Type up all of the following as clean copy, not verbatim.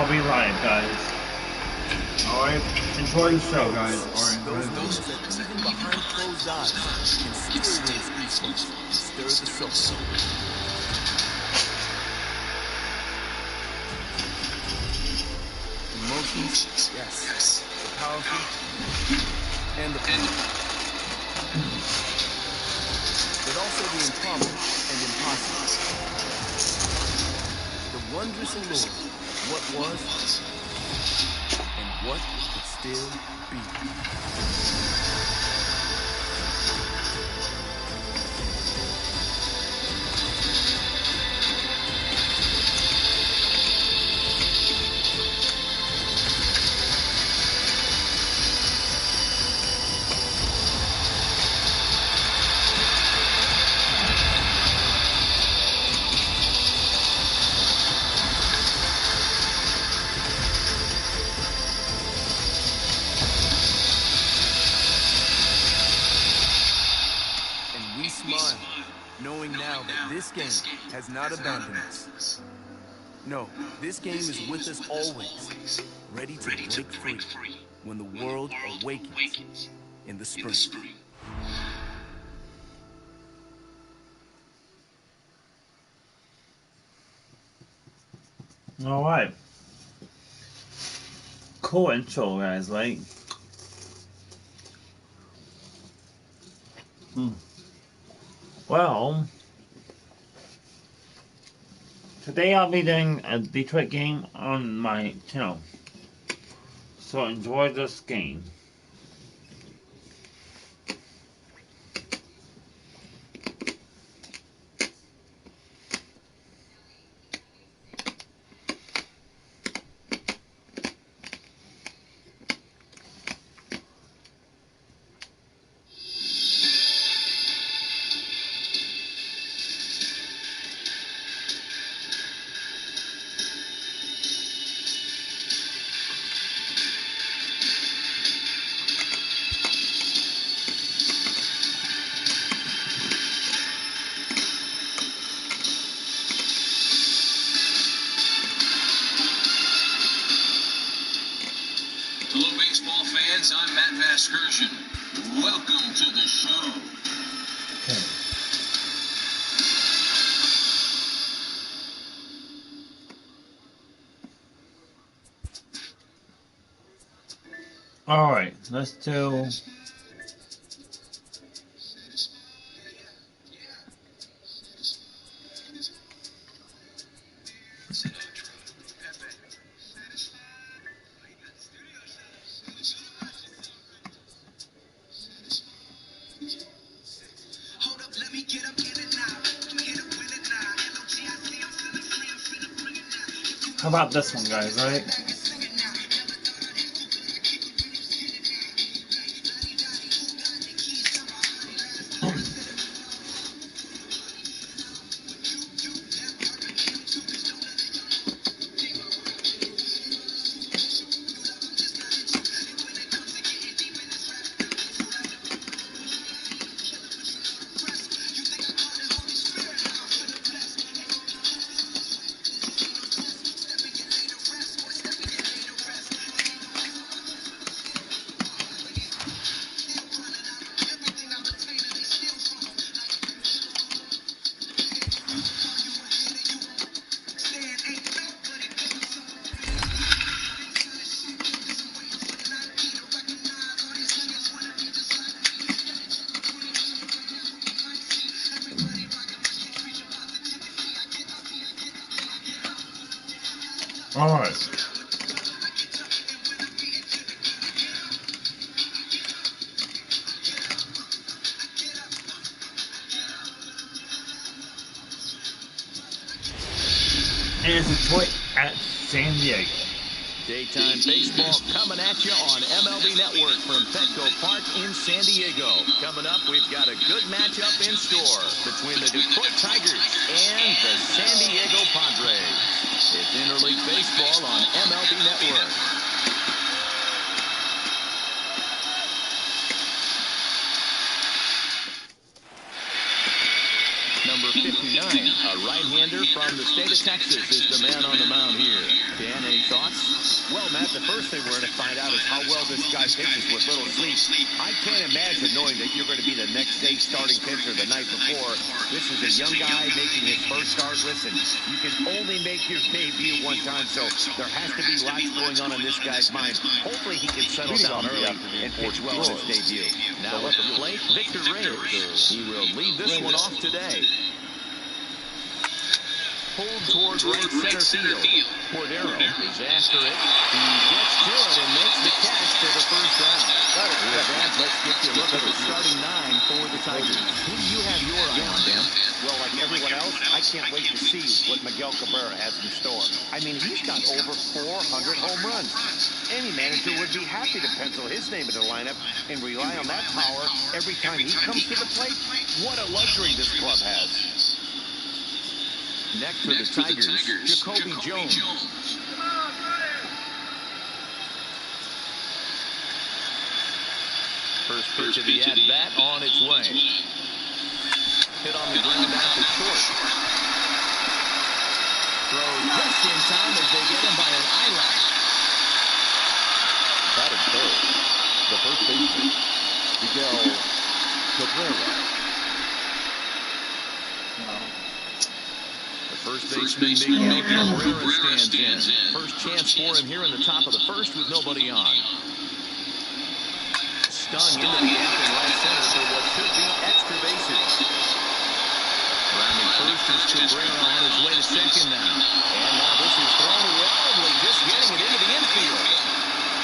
MLB Live, guys. Alright, enjoy the show, guys. Alright, Those games that even behind closed eyes can still raise goosebumps and stir the soul. Emotions, yes, the powerful and the painful, but also the improbable and impossible. The wondrous allure of what was and what could still be. Knowing now that this game has not abandoned us. No, this game is with us always, ready to break free when the world awakens in the spring. Alright. Cool intro, guys, right? Well, today I'll be doing a Detroit game on my channel. So enjoy this game. Hello, baseball fans. I'm Matt Vasgersian. Welcome to the show. Alright, let's do... How about this one, guys, right? Alright. And it's Detroit at San Diego. Daytime baseball coming at you on MLB Network from Petco Park in San Diego. Coming up, we've got a good matchup in store between the Detroit Tigers and the San Diego Padres. It's Interleague Baseball on MLB Network. Number 59, a right right-hander from the state of Texas is the man on the mound here. Dan, any thoughts? Well, Matt, the first thing we're going to find out is how well this guy pitches with little sleep. I can't imagine knowing that you're going to be the next day starting pitcher the night before. This is a young guy making his first start. Listen, you can only make your debut one time, so there has to be lots going on in this guy's mind. Hopefully he can settle down early and pitch well in his debut. Now at the plate, Victor Reyes. He will lead this one off today. Pulled toward right center field. Cordero is after it. He gets to it and makes the catch for the first out. With that, let's get you a look at the starting nine for the Tigers. Who do you have your eye on, Dan? Well, like everyone else, I can't wait to see what Miguel Cabrera has in store. I mean, he's got over 400 home runs. Any manager would be happy to pencil his name in the lineup and rely on that power every time he comes to the plate. What a luxury this club has. Next for the Tigers, Jacoby Jones. First pitch of the at-bat on its way. Hit on the ground out to short. Throw just in time as they get him by an eyelash. Batting third, the first baseman, Miguel Cabrera. First baseman Miguel Cabrera stands in. First chance for him here in the top of the first with nobody on. Stung into the gap in right center for what should be extra bases. Rounding first is Cabrera on his way to second now. And now this is thrown wildly, just getting it into the infield.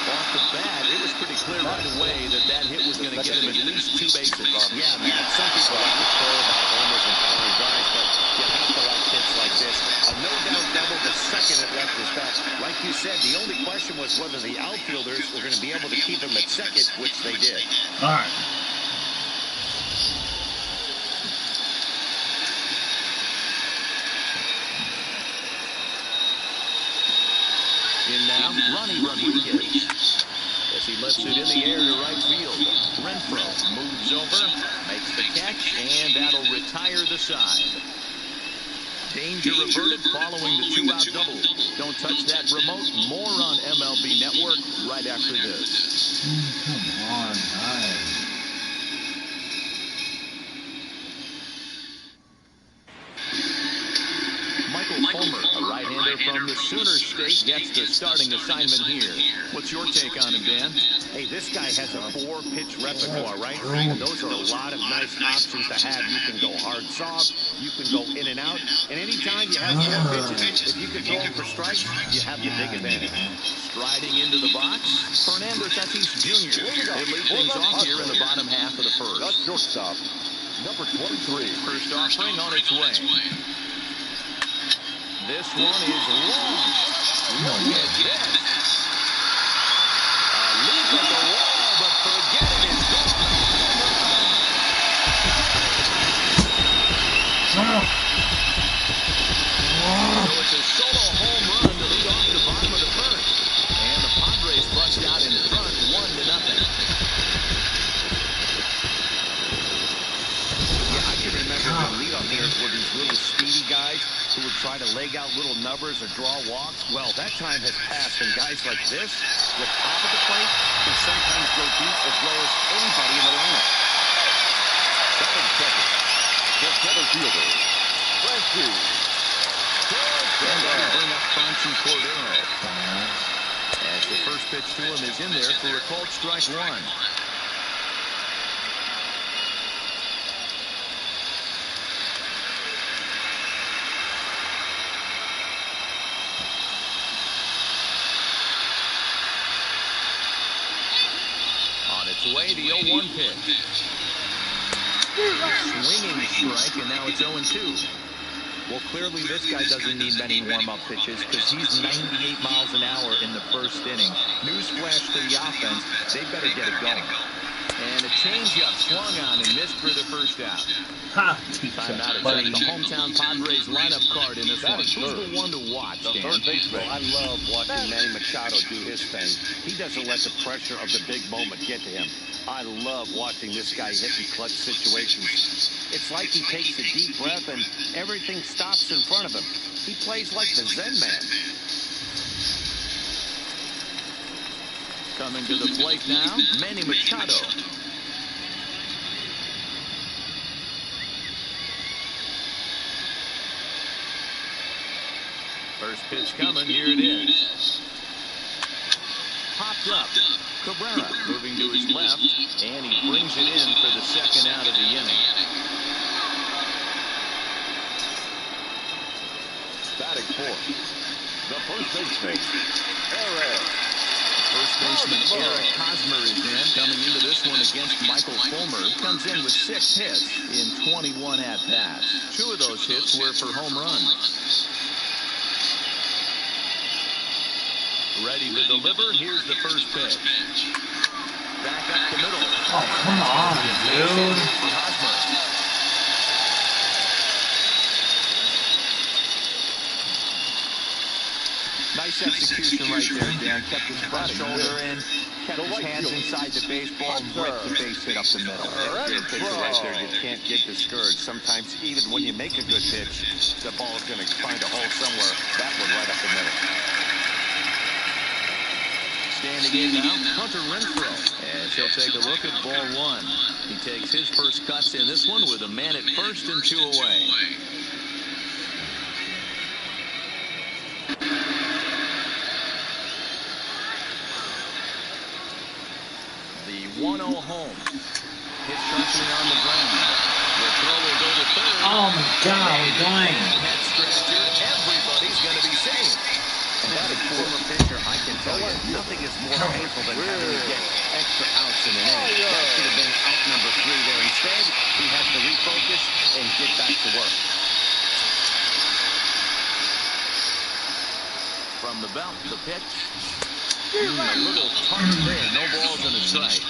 Off the bat, it was pretty clear right away that that hit was going to get him at least 2 bases. Yeah, man, some people like to throw about homers and powering drives, but you have to like hits like this. A no-doubt double the second it left his bat. Like you said, the only question was whether the outfielders were going to be able to keep him at second, which they did. All right. In now, Ronnie Rodriguez. As he lifts it in the air to right field. Renfroe moves over, makes the catch, and that'll retire the side. Danger averted following the 2-out double. Don't touch that remote. More on MLB Network right after this. Come on, nice. Michael Fulmer, a right-hander from the Sooner State, gets the starting assignment here. What's your take on him, Dan? Hey, this guy has a 4-pitch repertoire, right? Those are a lot of nice options to have. You can go hard soft, you can go in and out, and anytime you have 4 pitches, if you can throw them for strikes, you have the big advantage. Striding into the box, Fernando Tatis Jr. They lead things off here in the bottom half of the first. That's shortstop, number 23. First offering on its way. This one is long. Look at this. A leap at the wall, but forget it. It's gone. So it's a solo home run to lead off the bottom of the first. And the Padres bust out in front, 1-0. Yeah, I can remember when leadoff hitters were these little speedy guys who would try to leg out little numbers or draw walks. Well, that time has passed, and guys like this, with top of the plate, can sometimes go deep as well as anybody in the lineup. Batting second, the center fielder, Frankie. And that'll bring up Franchi Cordero. As the first pitch to him is in there for a called strike one. On its way, the 0-1 pitch. Swinging strike, and now it's 0-2. Well, clearly this guy doesn't need many warm-up pitches because he's 98 miles an hour in the first inning. Newsflash for the offense, they better get it going. And a changeup swung on and missed for the first out. Ha! Time out to check the hometown Padres lineup card in this one. Who's the one to watch, Dan? Third baseman. I love watching Manny Machado do his thing. He doesn't let the pressure of the big moment get to him. I love watching this guy hit in clutch situations. It's like he takes a deep breath and everything stops in front of him. He plays like the Zen man. Coming to the plate now, Manny Machado. First pitch coming, here it is. Popped up. Cabrera moving to his left, and he brings it in for the second out of the inning. Batting fourth, the first baseman, Eric. First baseman Eric Hosmer is in, coming into this one against Michael Fulmer. Comes in with 6 hits in 21 at-bats. 2 of those hits were for home runs. Ready to deliver. Here's the first pitch. Back up the middle. Oh, come on, dude. Nice execution right there, Dan. Kept his left shoulder in, kept his hands inside the baseball, and ripped the base hit up the middle. That's your pitcher right there. You can't get discouraged. Sometimes, even when you make a good pitch, the ball's going to find a hole somewhere. That one right up the middle. Standing in now, Hunter Renfroe. As he'll take a look at ball 1. He takes his first cuts in this one with a man at first and 2 away. The 1-0 home. Hit sharply on the ground. The throw will go to third. Oh my God, dang. Head scratcher. Everybody's going to be safe. And that is former pitcher, I can tell you, nothing is more painful than having to get extra outs in an inning. That should have been out number 3 there. Instead, he has to refocus and get back to work. From the belt, the pitch. A little touch there. No balls and a strike.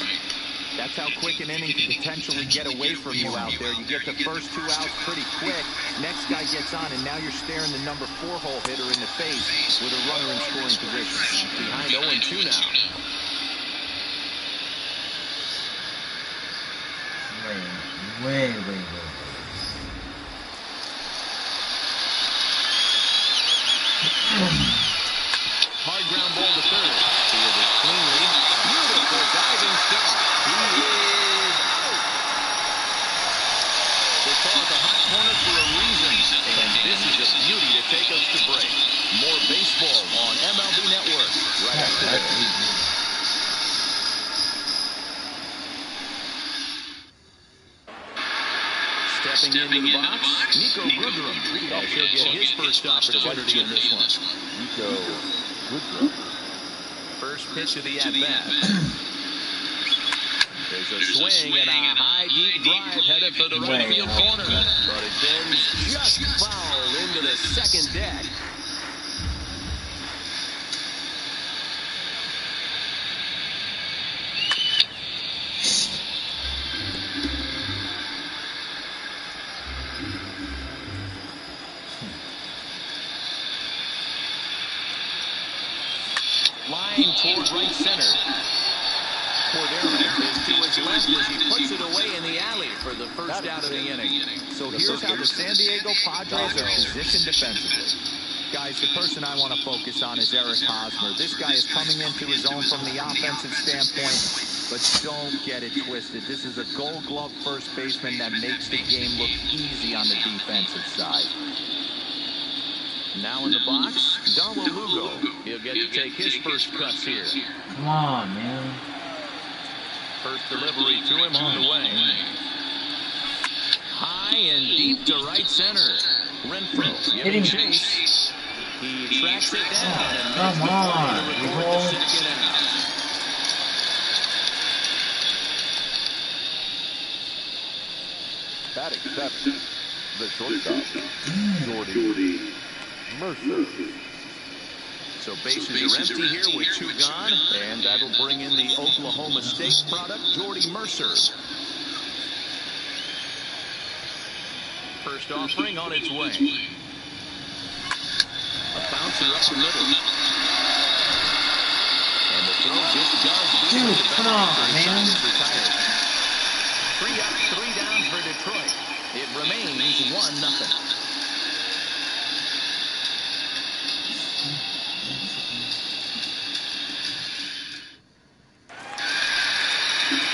That's how quick an inning can potentially get away from you out there. You get the first 2 outs pretty quick. Next guy gets on, and now you're staring the number 4 hole hitter in the face with a runner in scoring position. Behind 0-2 now. Wait. Hard ground ball to third. Fielded cleanly. Beautiful diving shot. He is out. They call it the hot corner for a reason. And this is a beauty to take us to break. More baseball on MLB Network right after this. Stepping into the box, Niko Goodrum. As he'll get his first opportunity in this one. Niko Goodrum. First pitch of the at-bat. There's a swing and a high, deep drive headed for the right field corner. But it bends just foul into the second deck. Line toward right center. Cordero is to his left as he puts it away in the alley for the first out of the inning. So here's how the San Diego Padres are positioned defensively. Guys, the person I want to focus on is Eric Hosmer. This guy is coming into his own from the offensive standpoint, but don't get it twisted. This is a Gold Glove first baseman that makes the game look easy on the defensive side. Now in the box, Donald Lugo. He'll get to take his first cuts here. Come on, man. First delivery to him on the way. High and deep to right center. Renfroe giving chase. He tracks it down and come on, the second out. Batting seventh, the shortstop, Jordy Mercer. So bases are empty here with 2 gone, and that'll bring in the Oklahoma State product, Jordy Mercer. First offering on its way. A bouncer up the middle. And the throw just does. Dude, come on, man. 3 up, 3 down for Detroit. It remains 1-0.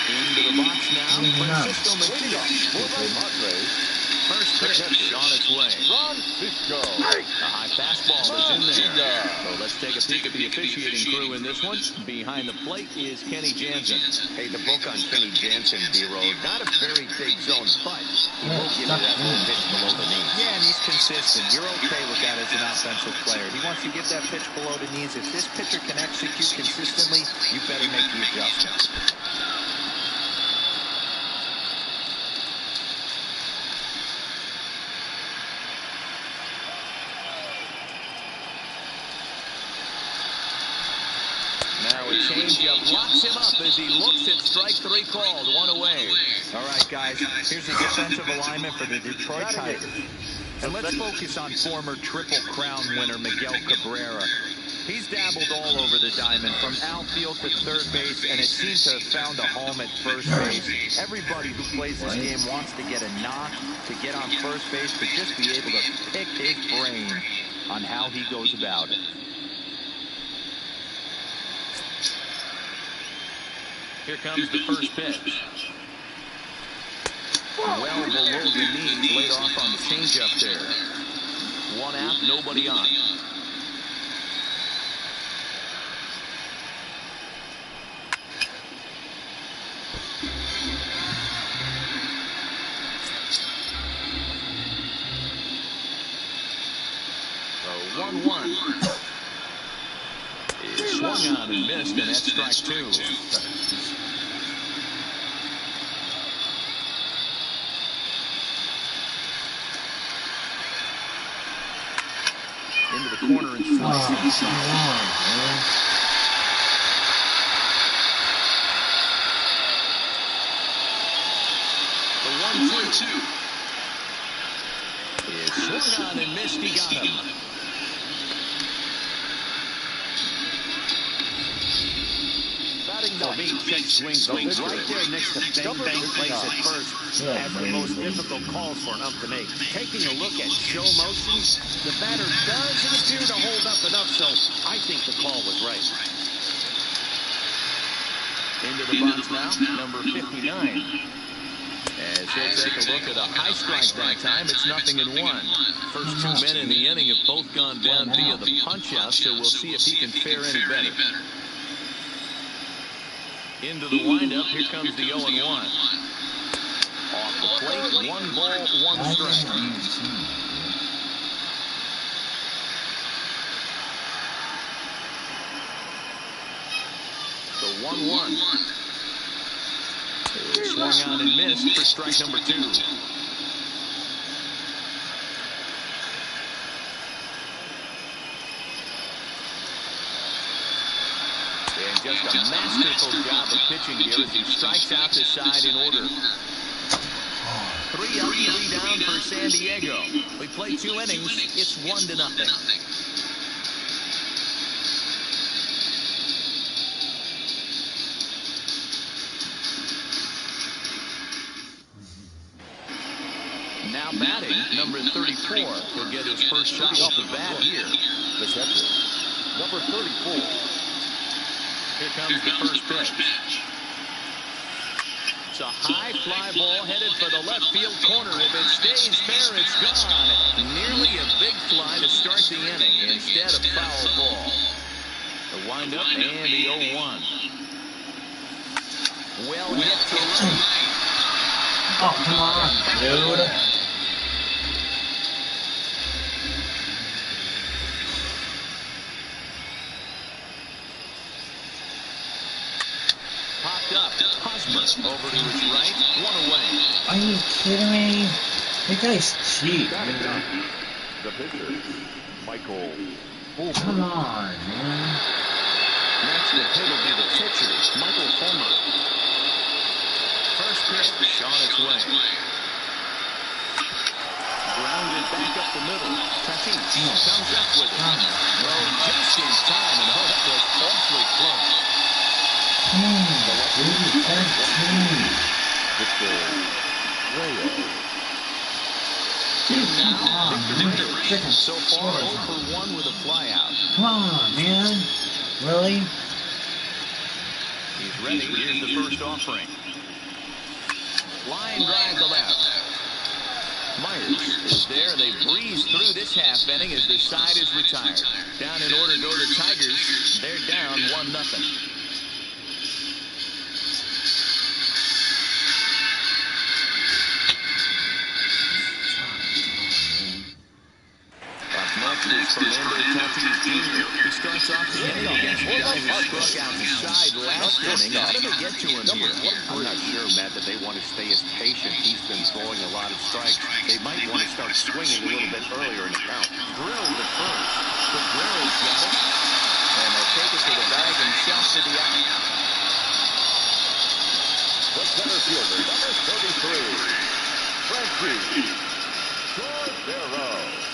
Into the box now, Francisco Machado. First pitch on its way. Francisco. A high fastball is in there. So let's take a peek at the officiating crew in this one. Behind the plate is Kenny Jansen. Hey, the book on Kenny Jansen, D-Road, not a very big zone, but he will give you that little pitch below the knees. Yeah, and he's consistent. You're okay with that as an offensive player. He wants to give that pitch below the knees. If this pitcher can execute consistently, you better make the adjustment. Now a changeup locks him up as he looks at strike 3 called. 1 away. All right, guys, here's the defensive alignment for the Detroit Tigers. And let's focus on former Triple Crown winner Miguel Cabrera. He's dabbled all over the diamond, from outfield to third base, and it seems to have found a home at first base. Everybody who plays this game wants to get a knock, to get on first base, to just be able to pick his brain on how he goes about it. Here comes the first pitch. Well below the knees, laid off on the changeup there. 1 out, nobody on. So 1-1. It's swung on and missed, and that's strike 2. Into the corner and slices. The 1-2. It's swung on and missed. He got him. For me, check swings right there next to Bang Bang plays at first has the most difficult calls for an ump to make. Taking a look at show motions, the batter doesn't appear to hold up enough, so I think the call was right. Into the box now, number 59. As he'll take a look at a high strike that time, it's 0-1. First 2 men in the inning have both gone down via the punch-out, so we'll see if he can fare any better. Into the windup, here comes the 0-1. Off the plate, 1 ball, 1 strike. The 1-1. Swung on and missed for strike number 2. And just a masterful job of pitching here as he strikes out the side in order. 3 up, 3 down for San Diego. We play 2 innings. It's 1-0. Now batting, number 34. He'll get his first shot off the bat here. The catcher, number 34. Here comes the first pitch. It's a high fly ball headed for the left field corner. If it stays fair, it's gone. Nearly a big fly to start the inning. Instead, a foul ball. The windup and the 0-1. Well hit to right. Oh, come on, dude. Popped up. Hosmer over to his right. 1 away. Are you kidding me? You guys cheat. The pitcher, Michael Come on, man. Next to hit will be the pitcher, Michael Fulmer. First pitch on its way. Grounded back up the middle. Tatis comes up with it. No, just in time, and that was awfully close. Victor Reyes. So far, 0 for 1 with a flyout. Come on, man. Really? He's ready. Here's the first offering. Line drive to left. Myers is there. They breeze through this half inning as the side is retired. Down in order go the Tigers. They're down 1-0. Fernando Tatis Jr. He starts off the inning against the guy who struck out the side last inning. How do they get to him here? I'm not sure, Matt, that they want to stay as patient. He's been throwing a lot of strikes. They might want to start swinging a little bit earlier in the count. Drilled at first. Cabrera's got it. And they'll take it to the bag and shout to the out. The center fielder, number 33, Frankie Cordero.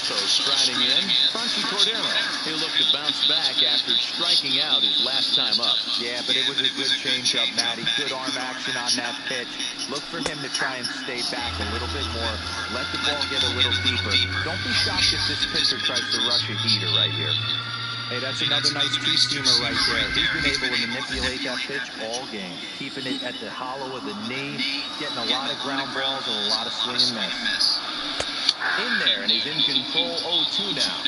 So striding in, Frankie Cordero. He'll look to bounce back after striking out his last time up. Yeah, but it was a good changeup, Matty. Good arm action on that pitch. Look for him to try and stay back a little bit more. Let the ball get a little deeper. Don't be shocked if this pitcher tries to rush a heater right here. Hey, that's another nice two-seamer right there. He's been able to manipulate that pitch all game, keeping it at the hollow of the knee, getting a lot of ground balls and a lot of swing and miss. In there, and he's in control 0-2 now.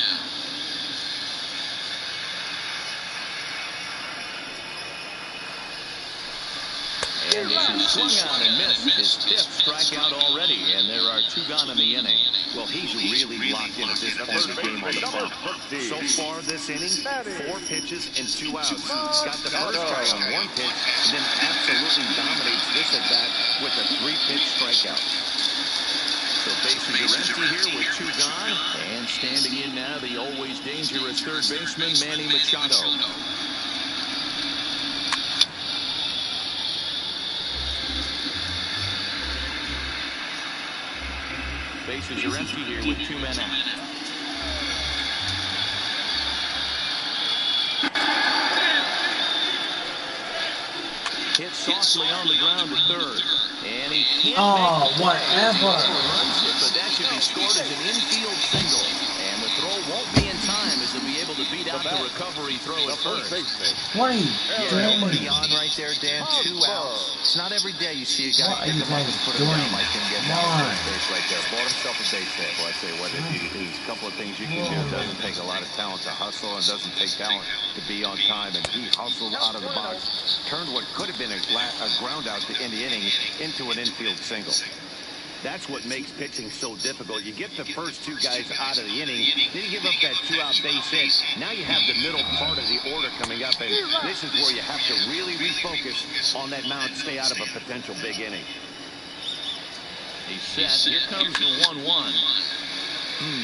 And this is swung out and missed. His fifth strikeout already, and there are 2 gone in the inning. Well, he's really locked in at this point of the game on the bump. So far this inning, 4 pitches and 2 outs. Got the first guy on 1 pitch, and then absolutely dominates this at bat with a 3-pitch strikeout. So bases are empty here with 2 gone. And standing in now, the always dangerous third baseman, Manny Machado. Bases are empty here with 2 men out. Hit softly on the ground to third. And he can't make whatever. But that should be scored as an infield single. And the throw won't be in time as he'll be able to beat out the recovery throw at first. What are you doing? Nobody on right there, Dan. 2 outs. It's not every day you see a guy What are pick you him up guys and put him doing? down like him getting Come down on. first base right there. Bought himself a base hit. Well, I tell you what, there's a couple of things you can do. It doesn't take a lot of talent to hustle, and it doesn't take talent to be on time. And he hustled out of the box, turned what could have been a ground out in the inning into an infield single. That's what makes pitching so difficult. You get the first 2 guys out of the inning, then you give up that 2-out base hit. Now you have the middle part of the order coming up, and this is where you have to really refocus on that mound, stay out of a potential big inning. He's set. Here comes the 1-1.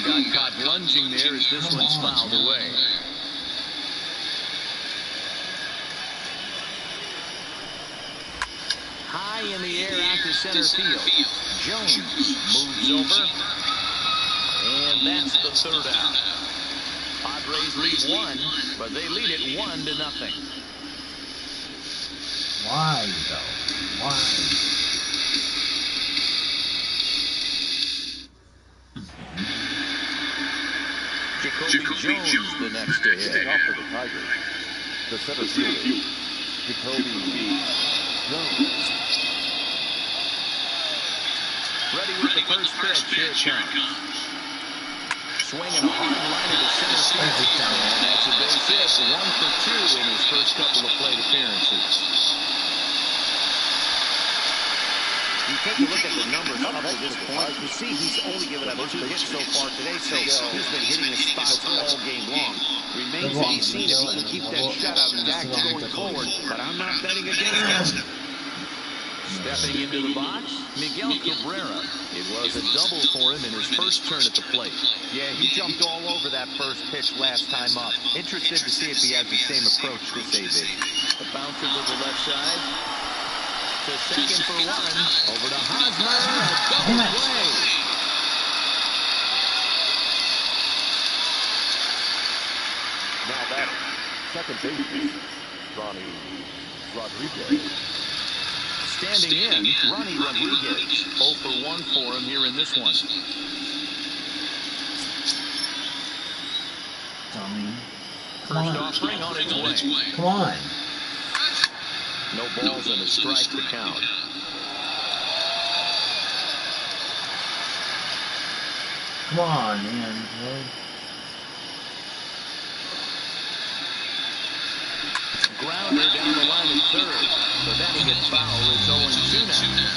Got caught lunging there as this one's fouled away. High in the air out to center field. Jones moves over. And that's the 3rd out. Padres lead 1, but they lead it 1-0. Why, though? Why? Jacoby Jones the next to hit. Off for the Tigers. The center fielder, Jacoby Jones. Ready with the first pitch. Here it comes. Swinging a hard line to center field. And that's a base hit. 1 for 2 in his first couple of plate appearances. You take a look at the numbers up to this point. You see he's only given up 2 hits so far today, so he's been hitting his spots all game long. Remains to be seen if he can keep that shutout stack going forward, but I'm not betting against him. Stepping into the box, Miguel Cabrera. It was a double for him in his first turn at the plate. Yeah, he jumped all over that first pitch last time up. Interested to see if he has the same approach this AB. A bouncer to the left side. To second for one. Over to Hosmer. A double play. Now back, second baseman, Ronnie Rodriguez. Standing in, Ronnie Rodriguez. 0 for 1 for him here in this one. Dummy. First offering on its way. Come on. No balls and a strike to count. Come on, man. Grounder down the line at third. So then he gets fouled. It's 0-2 now.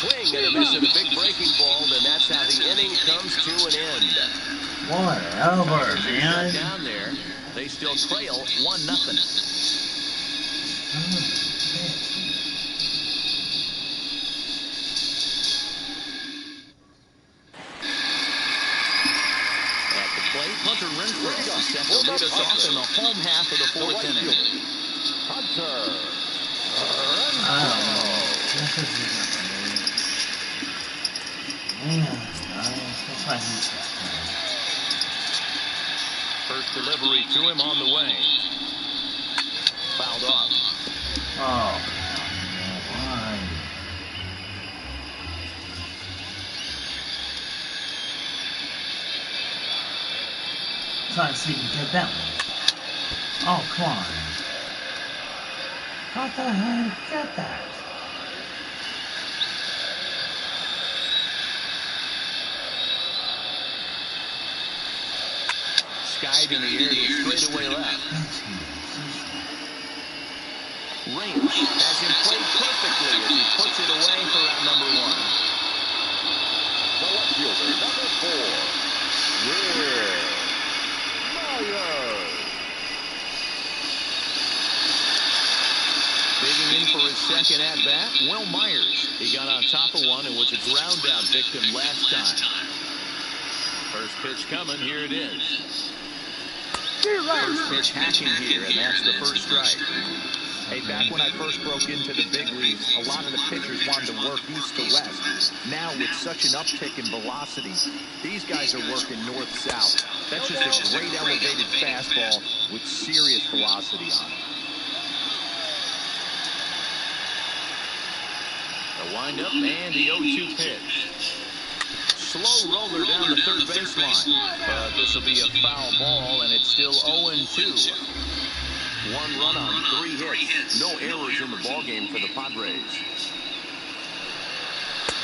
Swing and a miss at a big breaking ball, and that's how the inning comes to an end. Whatever, man. Down there, they still trail 1-0. Hunter Renfroe set to lead us off in the home half of the fourth inning. Hunter First delivery to him on the way. Fouled off. Oh, why? Trying to see if you can get that one. Oh, come on. What the heck? Get that. Skied in the air to straightaway left. Range has him played perfectly as he puts it away for out number 1. the left fielder, number 4, Will Myers. Digging in for his second at-bat, Will Myers. He got on top of one and was a ground-out victim last time. First pitch coming, here it is. First pitch hacking here, and that's the first strike. Hey, back when I first broke into the big leagues, a lot of the pitchers wanted to work east to west. Now, with such an uptick in velocity, these guys are working north-south. That's just a great elevated fastball with serious velocity on it. The windup and the 0-2 pitch. Slow roller down the third baseline. But this will be a foul ball, and it's still 0-2. 1 run on 3 hits. No errors in the ballgame for the Padres.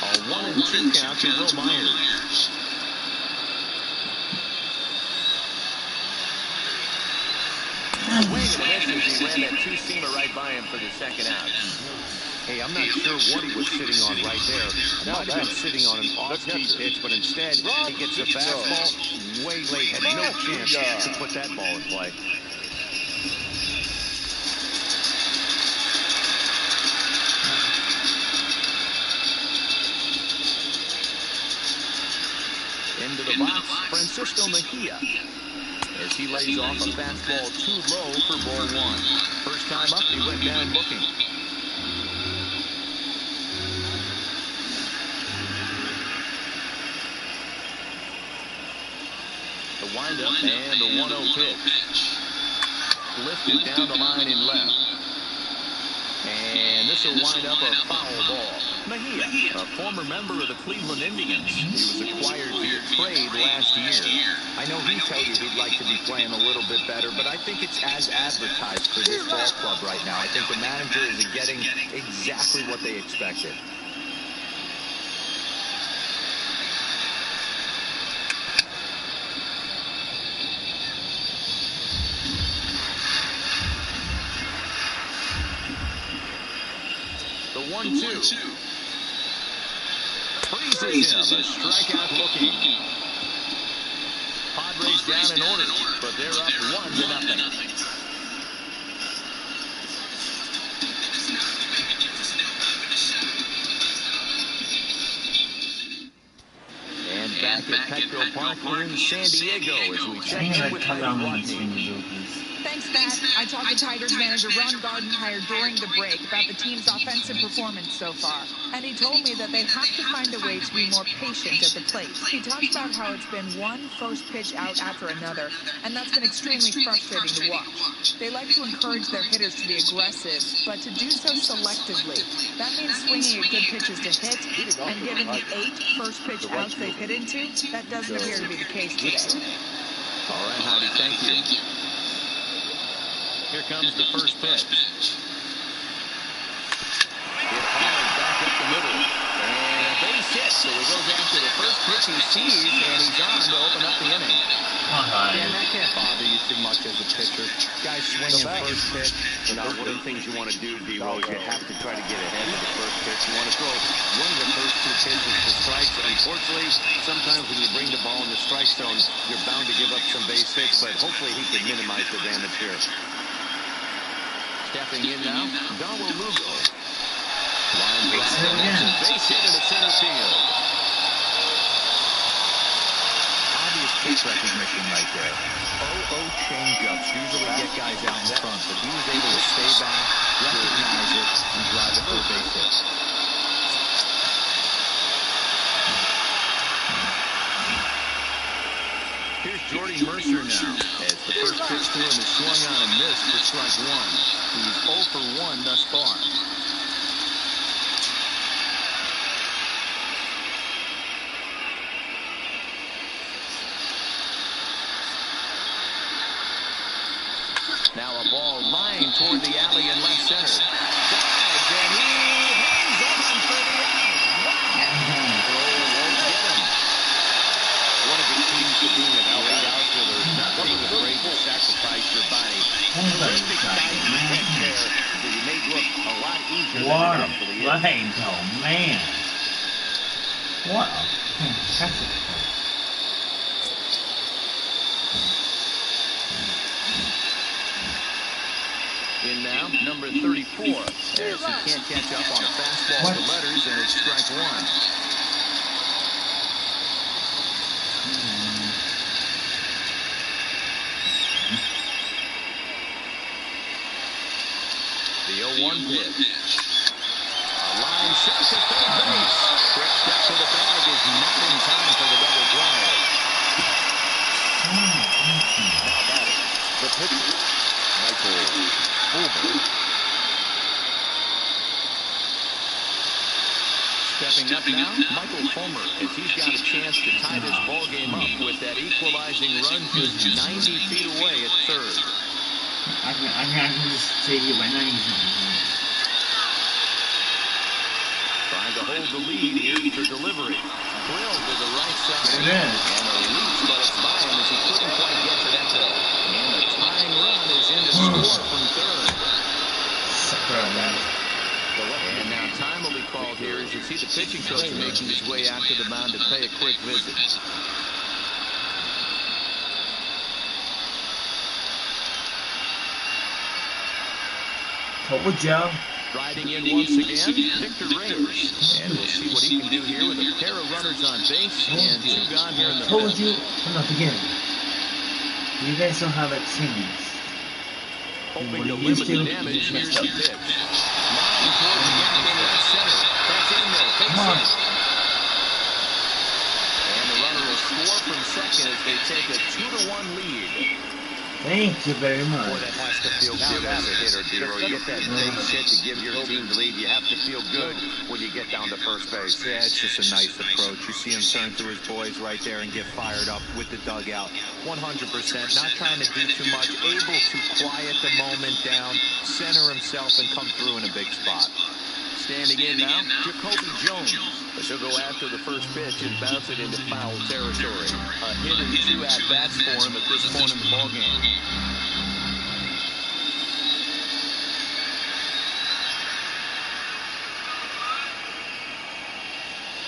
A 1-2 count to Will Myers. Swing and a miss as he ran that 2-seamer right by him for the second out. Hey, I'm not sure what he was sitting on right there. Might have been sitting on an off-key pitch, but instead he gets the fastball way late. Had no chance to put that ball in play. Into the box, Francisco Mejia. As he lays off a fastball too low for ball 1. First time up, he went down looking. The windup and the 1-0 pitch. Lifted down the line in left. And this will wind up a foul ball. Mejia, a former member of the Cleveland Indians. He was acquired via trade last year. I know he told you he'd like to be playing a little bit better, but I think it's as advertised for this ball club right now. I think the manager is getting exactly what they expected. The 1-2. Freezes him. A strikeout looking. Padres down in order, but they're up 1-0. Back at Petco Park in San Diego as we check in with Heidi Watney. Thanks, Matt. I talked to Tigers manager Ron Gardenhire during the break about the team's offensive performance so far, and he told me that they have to find a way to be more patient at the plate. He talked about how it's been one first pitch out after another, and that's been extremely frustrating to watch. They like to encourage their hitters to be aggressive, but to do so selectively. That means swinging at good pitches to hit, and given the 8 first pitch outs they've hit into, that doesn't appear to be the case today. All right, Heidi, thank you. Here comes the first pitch. Hit hard back up the middle. And a base hit, so he goes after the first pitch he sees, and he's on to open up the inning. And that can't bother you too much as a pitcher. Guys swinging first pitch. Now, one of the things you want to do, D-Rose, you have to try to get ahead of the first pitch. You want to throw one of the first 2 pitches to strikes. Unfortunately, sometimes when you bring the ball in the strike zone, you're bound to give up some base hits, but hopefully he can minimize the damage here. Stepping in now, Dawel Lugo. Line drive, base hit into center field. Obvious pitch recognition right there. 0-0 changeups usually get guys out in front, but he was able to stay back, recognize it, and drive it for a base hit. Here's Jordy Mercer now, as the first pitch to him is swung on and missed for strike 1. He's 0 for 1 thus far. Now a ball lined toward the alley in left center. Dives, and he hangs on for the out. Wow! Won't get him. One of the keys to being a great outfielder is not being afraid to sacrifice your body. Terrific size and catch there, so you may look a lot easier than it actually is. What a play, oh man. What a fantastic play. In now, number 34. As he can't catch up on a fastball to letters, and it's strike 1. The 0-1 pitch. A line shot to third base. Quick step to the bag is not in time for the double play. Now batting, the pitcher, Michael Fulmer. Stepping up now, Michael Fulmer, as he's got a chance to tie this ball game up with that equalizing run just 90 feet away at third. I can just say you right now. Trying to hold the lead. Here's the delivery. Drilled to the right side. It is. And a reach, but it's by him as he couldn't quite get to that ball. And the tying run is in to score from third. And now time will be called here as you see the pitching coach making his way out to the mound to pay a quick visit. Good job. Riding in once again, Victor Reyes. And we'll see what he can do here with a pair of runners on base and 2 gone here in the Told fifth. you from the beginning. You guys don't have a chance. Hoping to limit the damage. Here's the pitch. Line toward the gap in left center. That's in there. Takes it. And the runner will score from second as they take a 2-1 lead. Thank you very much. Boy, that has to feel good as a hitter, D-Roy. You get that base hit to give your team the lead. You have to feel good when you get down to first base. Yeah, it's just a nice approach. You see him turn to his boys right there and get fired up with the dugout. 100%, not trying to do too much, able to quiet the moment down, center himself, and come through in a big spot. Standing in now, Jacoby Jones. But he'll go after the first pitch and bounce it into foul territory. A hit and 2 at-bats for him at this point in the ballgame.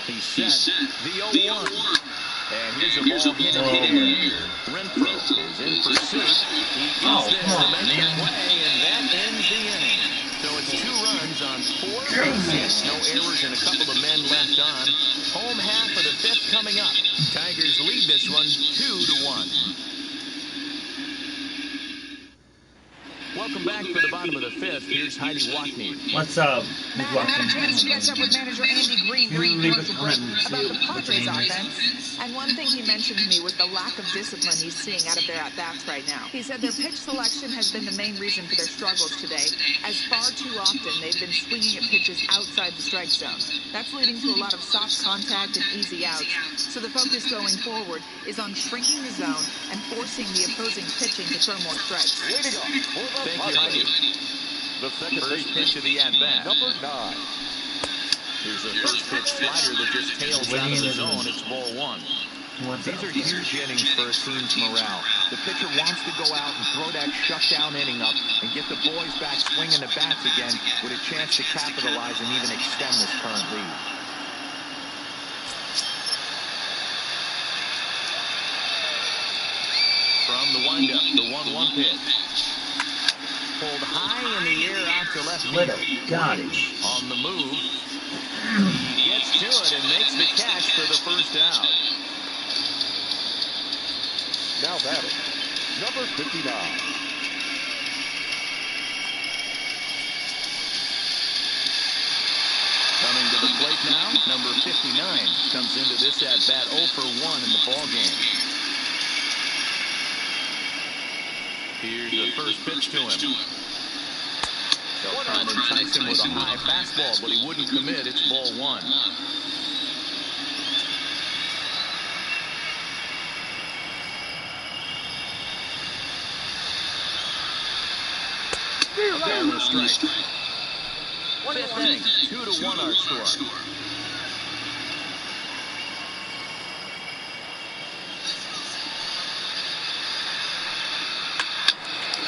He's set. The 0-1. And here's a ball hit in the air. Renfroe is in pursuit. He gets there to make the play, and that ends the inning. So it's 2 runs on 4 bases. No errors and a couple of men left on. Home half of the 5th coming up. Tigers lead this one 2-1. Welcome back for the bottom of the 5th. Here's Heidi Watney. What's up, Matt, I had a chance to catch up with manager Andy Green during commercial break about the Padres offense. And one thing he mentioned to me was the lack of discipline he's seeing out of their at-bats right now. He said their pitch selection has been the main reason for their struggles today, as far too often they've been swinging at pitches outside the strike zone. That's leading to a lot of soft contact and easy outs. So the focus going forward is on shrinking the zone and forcing the opposing pitching to throw more strikes. Way to go. Thank you, Heidi. The second First pitch of the at-bat. Number 9. Here's a first pitch slider that just tails out of the zone. It's ball 1. These are huge innings for a team's morale. The pitcher wants to go out and throw that shutdown inning up and get the boys back swinging the bats again with a chance to capitalize and even extend this current lead. From the windup, the 1-1 pitch. Pulled high in the air out to left field. Got it. On the move. He gets to it and makes the catch for the first out. Now batting, number 59. Coming to the plate now, number 59 comes into this at-bat 0 for 1 in the ballgame. Here's the first pitch to him. They'll try and entice him with a high fastball, but he wouldn't commit. It's ball 1. Down the strike. 5th inning, 2-1 our score.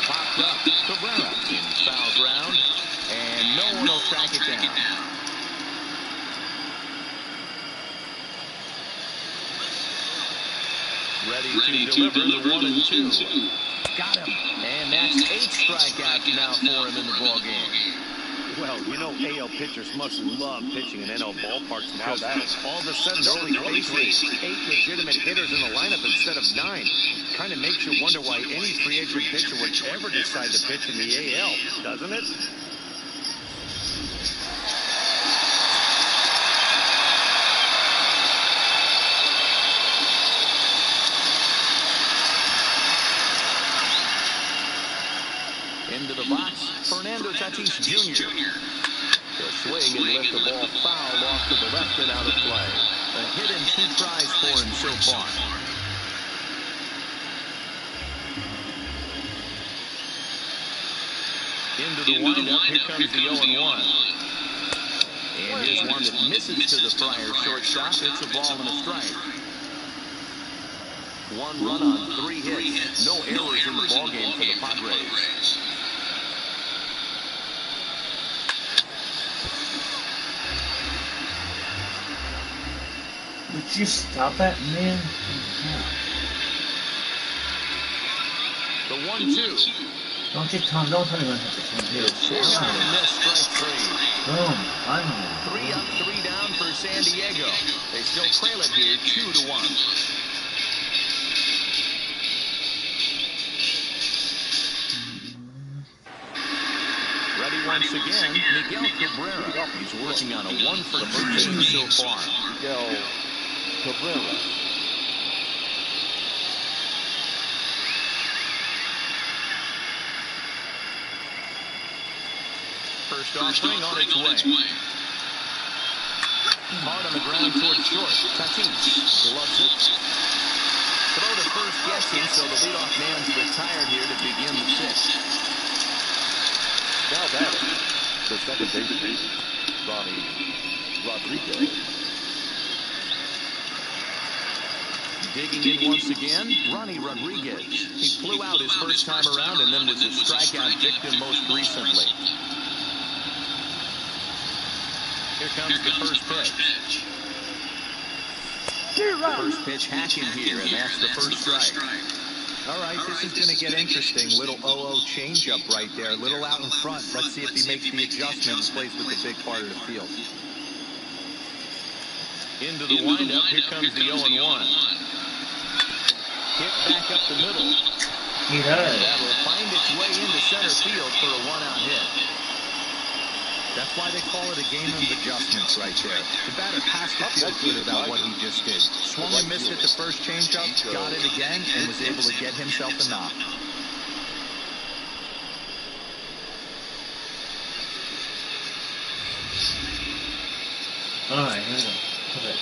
Popped up, Cabrera in foul ground, and no one will track it down. Ready to deliver the 1 and 2. Got him. And that's 8 strikeouts now for him in the ball game. Well, you know AL pitchers must love pitching in NL ballparks because all of a sudden they're only facing 8 legitimate hitters in the lineup instead of 9. Kind of makes you wonder why any free agent pitcher would ever decide to pitch in the AL, doesn't it? Into the box, Fernando Tatis Jr. The swing and lift the ball foul off to the left and out of play. A hit and 2 tries for him so far. Into the windup, here comes the 0-1. And here's one that misses to the Friars shortstop. It's a ball and a strike. 1 run on 3 hits. No errors in the ballgame for the Padres. Would you stop that, man? The 1-2. Don't tell me what to do. Swung on and missed, strike 3. Boom. Finally. 3 up, 3 down for San Diego. They still trail it here 2-1. Ready once again, Miguel Cabrera. He's working on a 1 for 13 so far. Miguel Cabrera. First offering on its way. Hard on the ground towards short. Tatis loves it. Throw to first guessing, so the leadoff man's retired here to begin the 6th. Now batting, the second baseman, Ronnie Rodriguez. Digging in once again, Ronnie Rodriguez. He flew out his first time around and then was a strikeout victim most recently. Here comes the first pitch. First pitch hacking here, and that's the first strike. All right, this is going to get interesting. Little 0-0 changeup right there. A little out in front. Let's see if he makes the adjustment and plays with the big part of the field. Into the windup, here comes the 0-1. Hit back up the middle. He does. That will find its way into center field for a one-out hit. That's why they call it a game of adjustments right there. The batter has to feel good about what he just did. Swung and missed at the first changeup, got it again, and was able to get himself a knock. All right, here we go. Okay.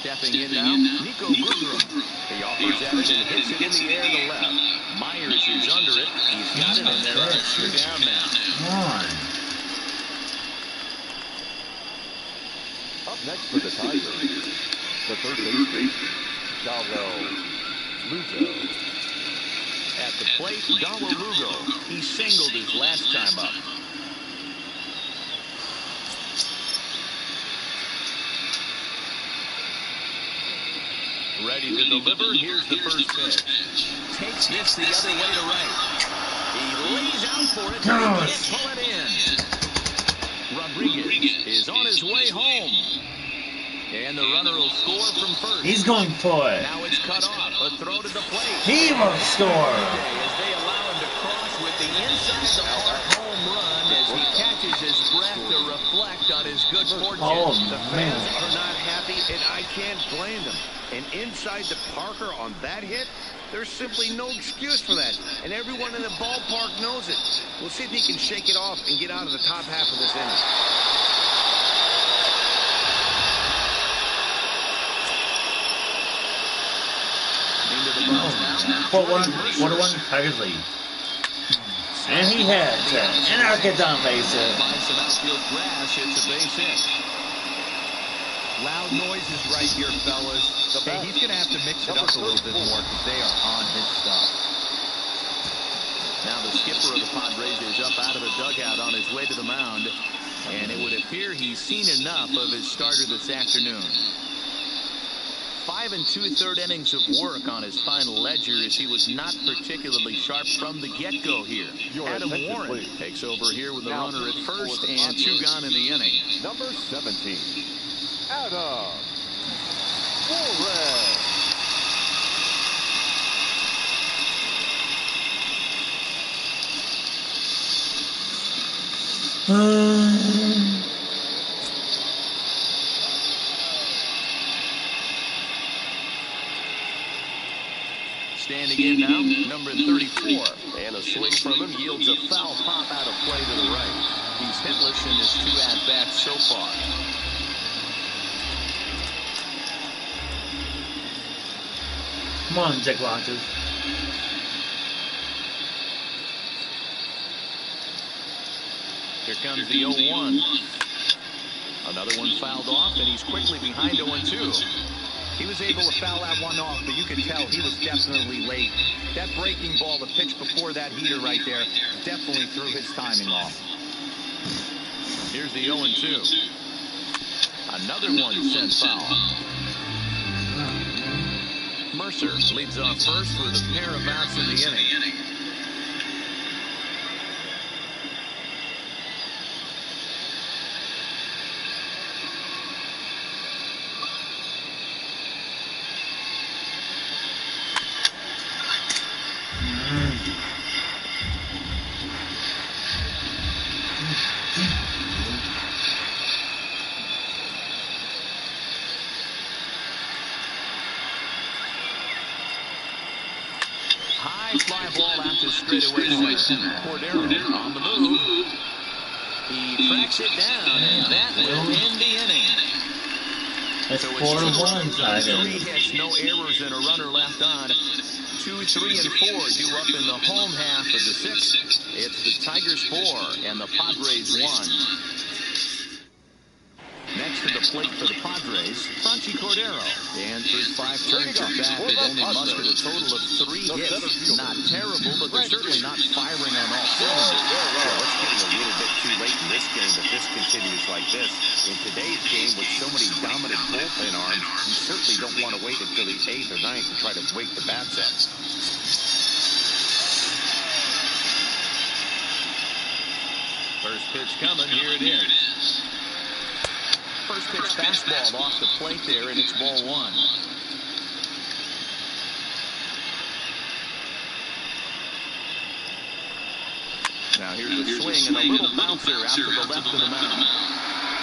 Stepping in now, Nico Goodrum. He offers at it and hits it in the air to left. Myers is under it. He's got it, and there are two down now. Come on. Up next for the Tigers, the third baseman, Dawel Lugo. At the plate, Dawel Lugo. He singled his last time up. Ready to deliver. Here's the first pitch. Takes this the other way to right. He lays out for it. He can't pull it in. Rodriguez is on his way home. And the runner will score from first. He's going for it. Now it's cut off. A throw to the plate. He will score. As they allow him to cross with the inside the park home run as he catches his breath to reflect on his good fortune. Oh, The man. fans are not happy, and I can't blame them. And inside the Parker on that hit, there's simply no excuse for that. And everyone in the ballpark knows it. We'll see if he can shake it off and get out of the top half of this inning. Into the box now. 4-1 Tigers lead. And he has it. And I'll get down base hit. Finds some outfield grass. It's a base hit. Loud noises right here, fellas. Hey, he's going to have to mix it up a little bit more because they are on his stuff. Now the skipper of the Padres is up out of the dugout on his way to the mound. And it would appear he's seen enough of his starter this afternoon. 5 2/3 innings of work on his final ledger as he was not particularly sharp from the get-go here. Adam Warren takes over here with the runner at first and 2 gone in the inning. Number 17, Adam Warren. Standing in now, number 34. And a swing from him yields a foul pop out of play to the right. He's hitless in his 2 at-bats so far. Come on, Jack Rogers. Here comes the 0-1. Another one fouled off, and he's quickly behind 0-2. He was able to foul that one off, but you can tell he was definitely late. That breaking ball, the pitch before that heater right there, definitely threw his timing off. Here's the 0-2. Another one sent foul. Mercer leads off first with a pair of outs in the inning. Fly ball out to straightaway center. Cordero on the move. He tracks it down, and that will end the inning. That's So 4-1 3 Tigers. hits, no errors, and a runner left on. 2, 3, and 4 due up in the home half of the 6th. It's the Tigers 4 and the Padres 1. Next to the plate for the Padres, Franchy Cordero. And through 5 turns at bat, they've only mustered a total of 3 hits. Not terrible, but they're certainly not firing on all cylinders. Well, it's getting a little bit too late in this this game if this continues like this. In today's game, with so many dominant bullpen arms, you certainly don't want to wait until the 8th or 9th to try to wake the bats up. First pitch coming. Here it is. First pitch fastball off the plate there, and it's ball 1. Now here's a swing and a little bouncer out to the left of the mound.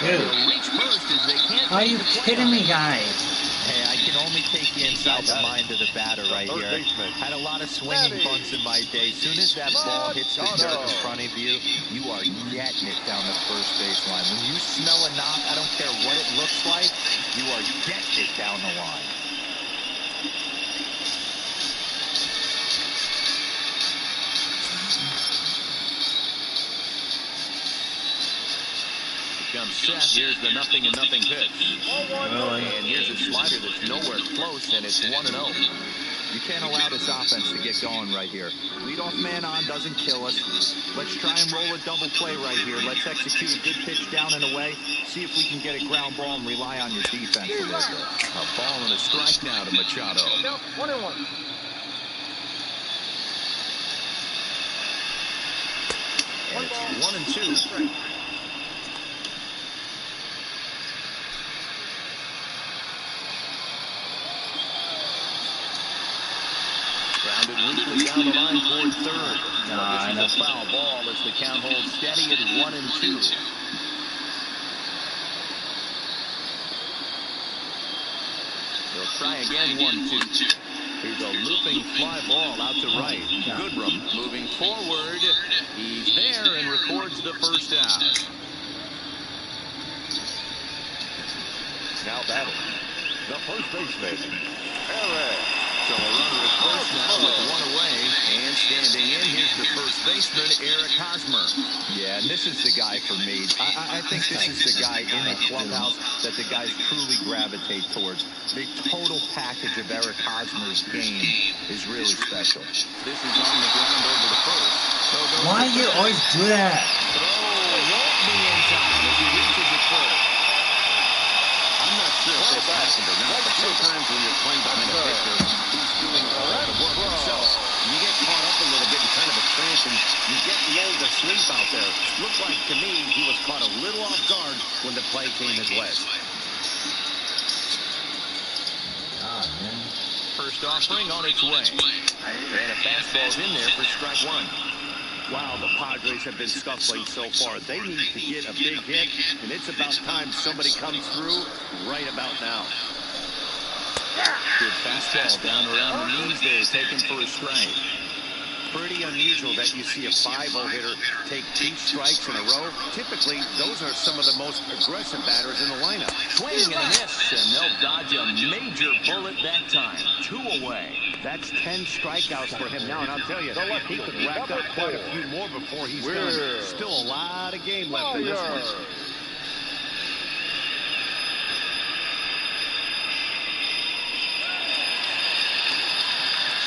Dude, Reach first as they can't. are you kidding me, guys? Hey, I can only take you inside the mind of the batter right here. Had a lot of swinging bunts in my day. Soon as that ball hits the dirt in front of you, you are getting it down the first baseline. When you smell a knock, I don't care what it looks like, you are getting it down the line. Comes set. Here's the 0-0 pitch. Really? And here's a slider that's nowhere close, and it's 1-0. You can't allow this offense to get going right here. Leadoff man on doesn't kill us. Let's try and roll a double play right here. Let's execute a good pitch down and away. See if we can get a ground ball and rely on your defense a little bit. A ball and a strike now to Machado. No, 1-1. And it's 1-2. Grounded weakly down the line toward third. Now this is a foul ball as the count holds steady at 1-2. They'll try again, 1-2. Here's a looping fly ball out to right. Goodrum moving forward. He's there and records the first out. Now batting, the first baseman, Perez. So a runner at first now with one away. And standing in, here's the first baseman, Eric Hosmer. Yeah, and this is the guy for me. I think this is the guy in the clubhouse that the guys truly gravitate towards. The total package of Eric Hosmer's game is really special. This is on the ground over the first. So Why do you always do that? throw won't be in time as he reaches it first. I'm not sure if this happened or not, but sometimes when you're playing behind a pitcher who's doing all the work himself, you get caught up a little bit in kind of a trance and you get lulled to sleep out there. Looked like to me he was caught a little off guard when the play came his way. God, man. First offering on its way. And a fastball's in there for strike 1. Wow, the Padres have been scuffling so far. They need to get a big hit, and it's about time somebody comes through right about now. Good fastball down around the knees there, taken for a strike. Pretty unusual that you see a 5-0 hitter take 2 strikes in a row. Typically, those are some of the most aggressive batters in the lineup. Swing and a miss, and they'll dodge a major bullet that time. 2 away. That's 10 strikeouts for him now, and I'll tell you, he could rack up quite a few more before he's done. Still a lot of game left in this one.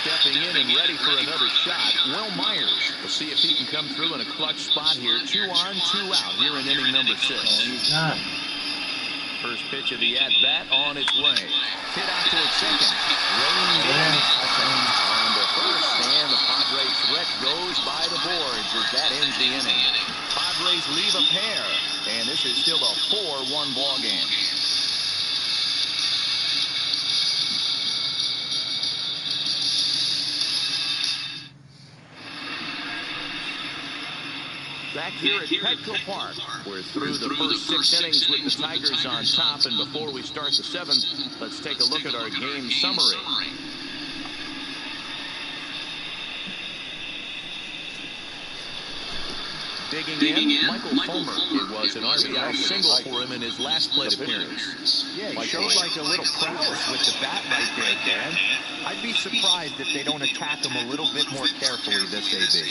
Stepping in and ready for another shot, Will Myers. We'll see if he can come through in a clutch spot here. 2 on, 2 out here in inning number 6. He's not. First pitch of the at-bat on its way. Hit out towards second. Rained in on the first, and the Padres threat goes by the boards as that ends the inning. Padres leave a pair, and this is still a 4-1 ball game. Back here at Petco Park, we're through the first 6 innings with the Tigers on top, and before we start the 7th, let's take a look at our game summary. Digging in, Michael Fulmer. It was an RBI single for him in his last plate appearance. Yeah, he showed like a little prowess with the bat right there, Dan. I'd be surprised if they don't attack him a little bit more carefully this AB.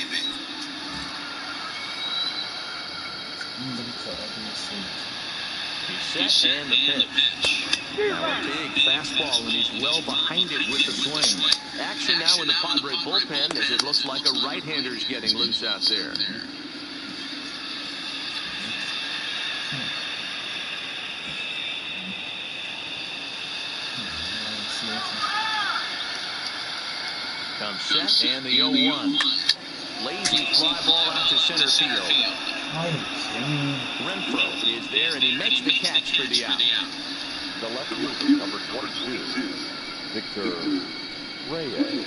He's set and the pitch. Now a big fastball, and he's well behind it with the swing. Action now in the Padre bullpen as it looks like a right-hander's getting loose out there. Comes set and the 0-1. Lazy fly ball out to center field. Renfroe is there and he makes the catch for the out. The left fielder, number 22, Victor Reyes.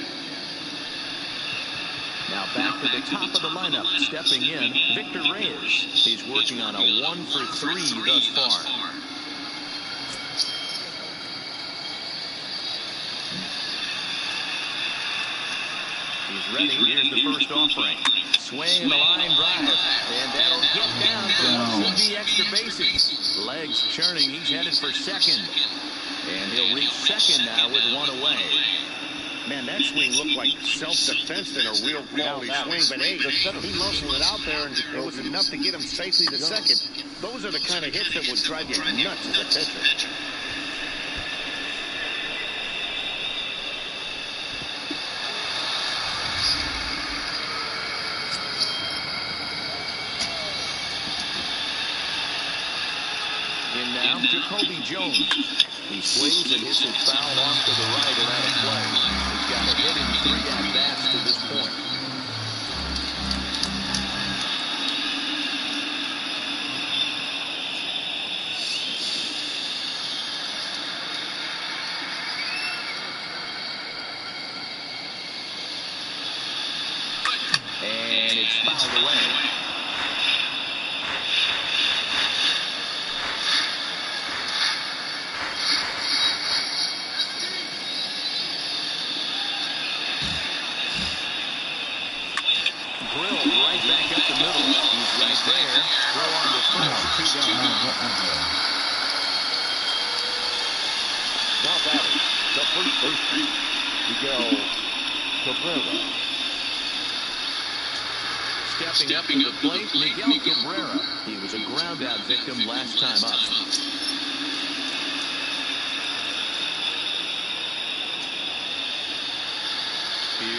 Now back to the top of the lineup, stepping in, Victor Reyes. He's working on a 1-for-3 thus far. He's ready. Here's the first offering. Swing and a line drive. And that'll get down for what should be extra bases. Legs churning. He's headed for second. And he'll reach second now with one away. Man, that swing looked like self-defense and a real quality swing. But hey, he muscled it out there, and it was enough to get him safely to second. Those are the kind of hits that would drive you nuts as a pitcher. In now, Jacoby Jones. He swings and hits it foul off to the right and out of play. He's got a hit in 3 at-bats to this point. And it's fouled away. Now batting, the first baseman, Miguel Cabrera. Stepping up to the plate, Miguel Cabrera. He was a ground-out victim last time up.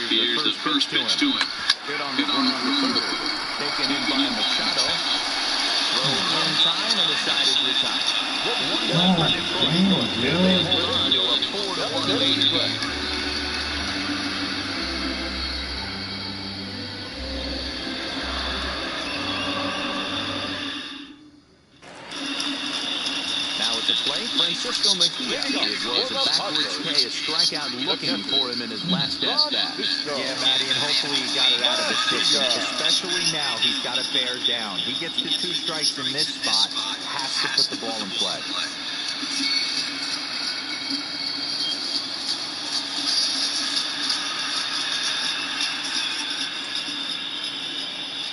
Here's the first pitch to him. Hit on the ground to third. Taken in by Machado. Throw in time, and the side is retired. They hold on to a 4-1 lead. Now at the plate, Francisco Mejia. It was a backwards K, a strikeout looking for him in his last at-bat. Yeah, Matty, and hopefully he got it out of his system. Especially now, he's got to bear down. He gets to 2 strikes in this spot, has to put the ball in play.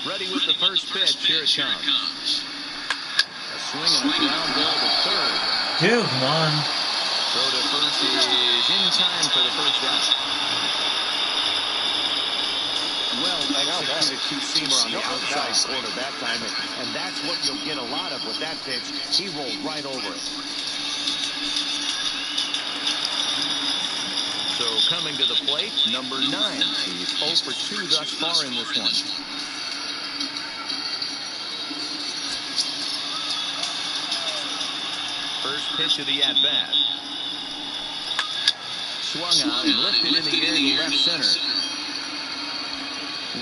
Ready with the first pitch. Here it comes. A swing and a ground ball to third. Dude, come on. Throw to first is in time for the first out. Well executed two-seamer on the outside corner that time, and that's what you'll get a lot of with that pitch. He rolled right over it. So coming to the plate, number 9. He's 0 for 2 thus far in this one. First pitch of the at-bat. Swung on and lifted in the air to left center.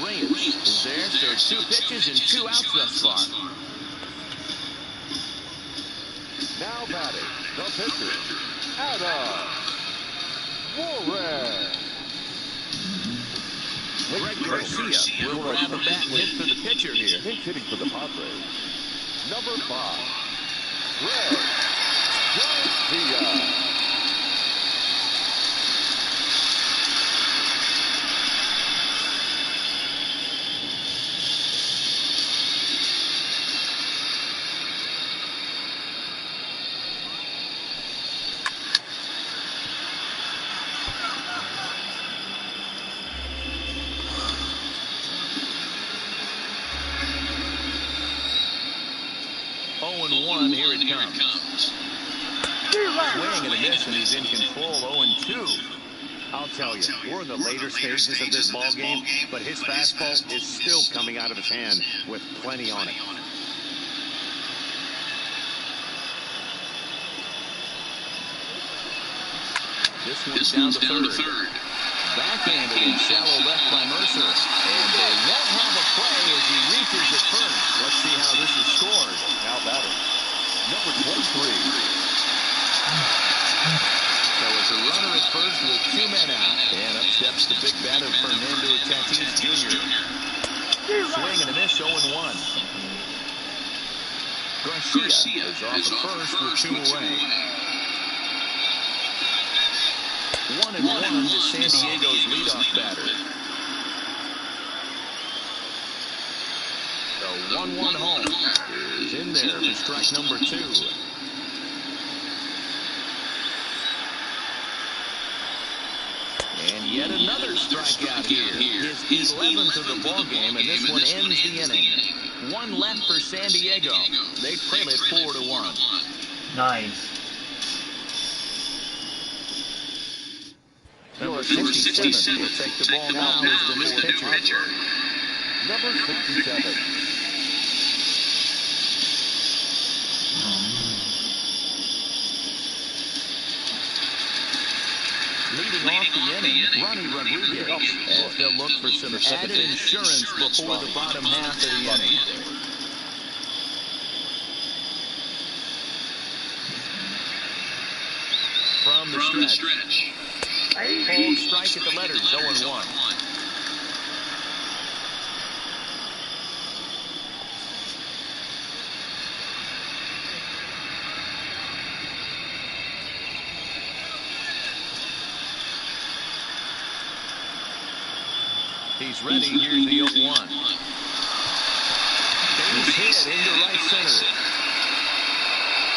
Reyes is there, so 2 pitches and 2 outs thus far. Now batting, the pitcher, Adam Warren. Greg Garcia will grab a bat and hit for the pitcher here. Pinch hitting for the Padres. Number 5, Greg Garcia. Here it comes. Swing and a miss, and he's in control. 0-2. I'll tell you, we're in the later stages of this ball game, but his fastball is still coming out of his hand with plenty on it. This one's down to third. Backhanded in shallow left by Mercer. And they won't have a play as he reaches at first. Let's see how this is scored. How about it? Number 23. So it's a runner at first with 2 men out. And up steps the big bat of Fernando Tatis Jr. Swing and a miss, 0-1. Garcia is off at first with 2 away. 1-1 to San Diego's leadoff batter. The 1-1 home is in there for strike number 2. And yet another strikeout here. His 11th of the ball game, and this one ends the inning. 1 left for San Diego. They trail it 4-1. Nice. Number 67 will take the ball now as the new pitcher. Number 67. Leading off the inning, Ronnie Rodriguez, as they'll look for some added insurance before the bottom half of the inning. From the stretch. Cold strike at the letters, 0-1. He's ready. Here's the 0-1. Base hit into right center.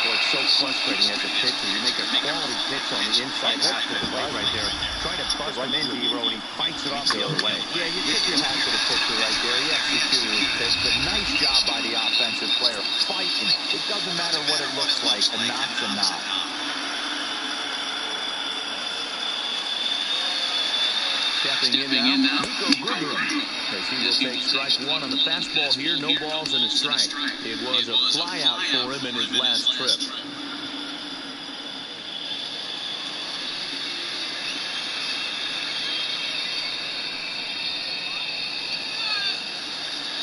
Boy, it's so frustrating as a pitcher. You make a quality pitch on the inside half of the plate right there. Try to bust him into the road, and he fights it off the other way. Yeah, you tip your hat to the pitcher right there. He executed his pitch, but nice job by the offensive player. Fighting. It doesn't matter what it looks like. A knot's a knot. Stepping in now, Nico Goodrum, as he will take strike 1 on the fastball here. No balls and a strike. It was a flyout for him in his last trip.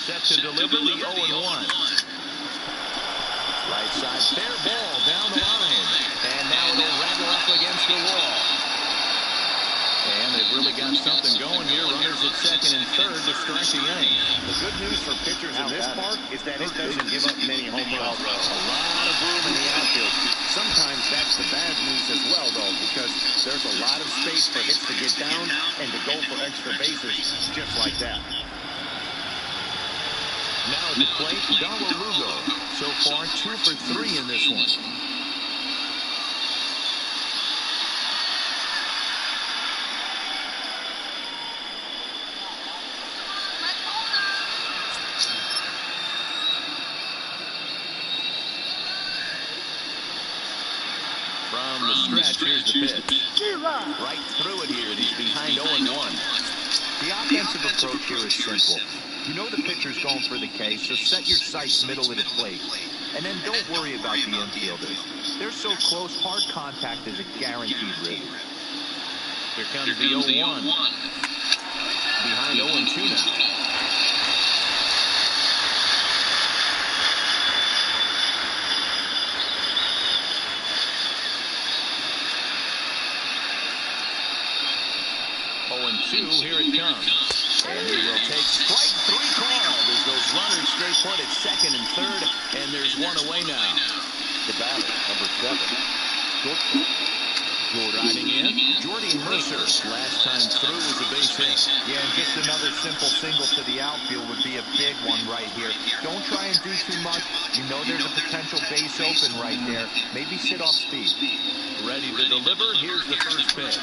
Set to deliver the 0-1. Right side, fair ball down the line. And now it'll rattle up against the wall. And they've really got something going here. Runners at second and third to start the inning. The good news for pitchers in this park is that it doesn't give up many home runs. A lot of room in the outfield. Sometimes that's the bad news as well, though, because there's a lot of space for hits to get down and to go for extra bases just like that. Now at the plate, Gallo Lugo. So far, 2 for 3 in this one. From the stretch, here's the pitch. Right through it here, and he's behind 0-1. The offensive approach here is simple. You know the pitcher's going for the K, so set your sights middle of the plate. And then don't worry about the infielders. They're so close, hard contact is a guaranteed rib. Here comes the 0-1. Behind 0-2 now. Here it comes. And he will take strike 3 called as those runners straight put at second and third, and there's 1 away now. The batter, number 7. Riding in, Jordy Mercer. Last time through was a base hit. Yeah, and just another simple single to the outfield would be a big one right here. Don't try and do too much. You know there's a potential base open right there. Maybe sit off speed. Ready to deliver. Here's the first pitch.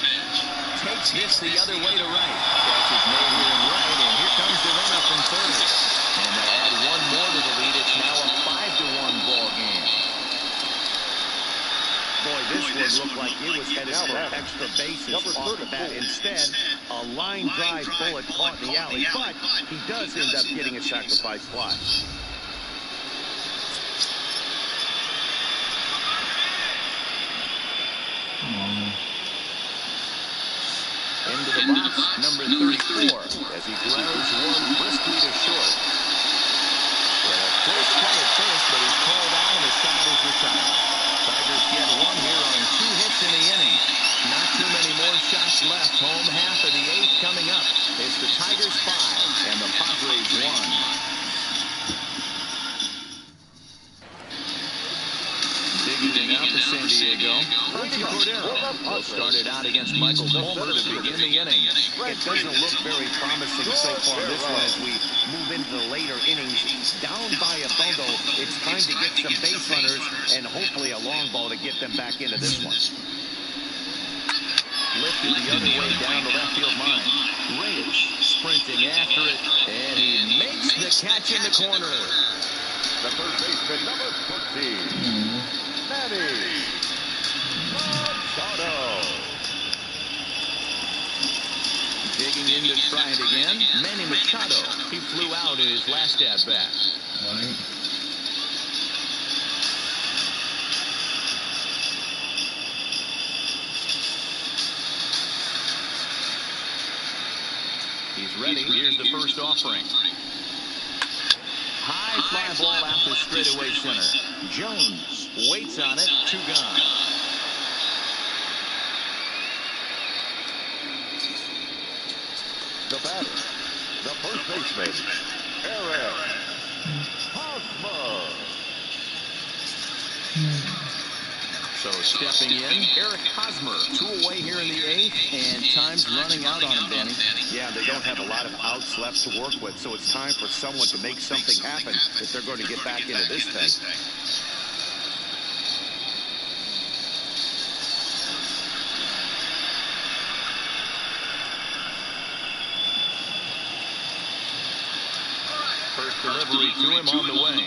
Takes this the other way to right. Catches made here and right, and here comes the runner from third. And they'll add 1 more to the lead. It's now a 5-1 ball game. Boy, this one looked like it was headed for extra bases off the bat. Instead, a line drive bullet caught in the alley, but he does end up getting a sacrifice fly. box, number 34, as he grounds one briskly to short. Well, a close play at first, but he's called out and the side is retired. Tigers get one here on 2 hits in the inning. Not too many more shots left. Home half of the 8th coming up. It's the Tigers 5 and the Padres 1. Digging out for San Diego. Franchy Cordero will start it out against Michael Fulmer to begin the inning. It doesn't look very promising so far this one as we move into the later innings. Down by a bundle, it's time to get some base runners and hopefully a long ball to get them back into this one. Lifted the other way down the left field line. Reyes sprinting after it, and he makes the catch in the corner. The third baseman, number 14, Manny Machado. Digging in to try it again, Manny Machado. He flew out in his last at-bat. Right. He's ready. Here's the first offering. High fly ball out to straightaway center. Jones waits on it. 2 gone. The batter, the first baseman, Eric Hosmer. So stepping in, Eric Hosmer. 2 away here in the 8th, and time's running out on him, Danny. Yeah, they don't have a lot of outs left to work with, so it's time for someone to make something happen if they're going to get back into this thing. First delivery to him on the way.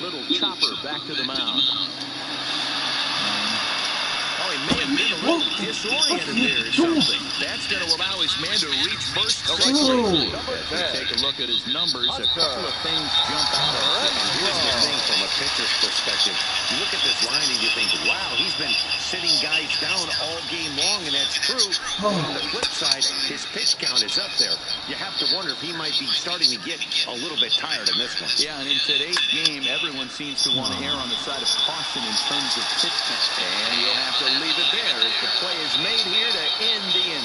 Little chopper back to the mound. Oh, he may have been a little disoriented there or something. That's going to allow his man to reach first quickly. Take a look at his numbers. A couple of things jump out at him. And here's the thing from a pitcher's perspective. You look at this line and you think, wow, he's been sitting guys down all game long, and that's true. But on the flip side, his pitch count is up there. You have to wonder if he might be starting to get a little bit tired in this one. Yeah, and in today's game, everyone seems to want to err on the side of caution in terms of pitch count. And you'll have to leave it there as the play is made here to end the inning.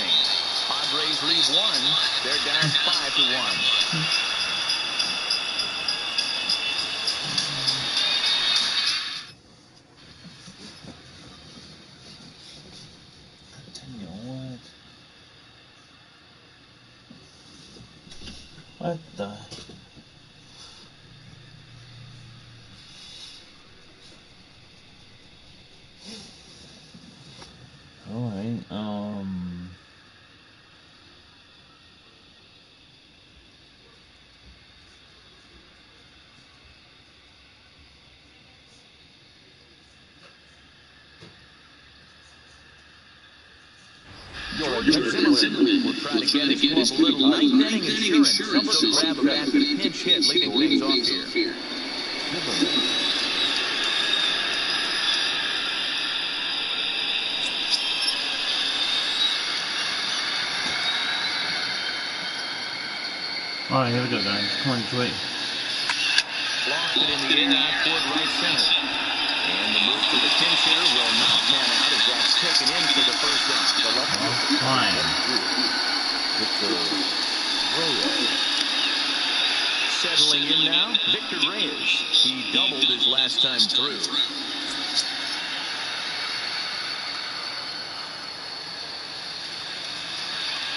Padres leave 1. They're down 5-1. What the? Alright, George Zimmerman will try to get his club a little ninth-inning insurance. So grab a bat to pinch hit, leading things off here. Alright, here we go, guys. Come on, Joey. Lofted in the air out toward right center. And the move to the pinch hitter will not pan out as that's taken in for the first down. Fine. Victor Reyes. Settling in now, Victor Reyes. He doubled his last time through.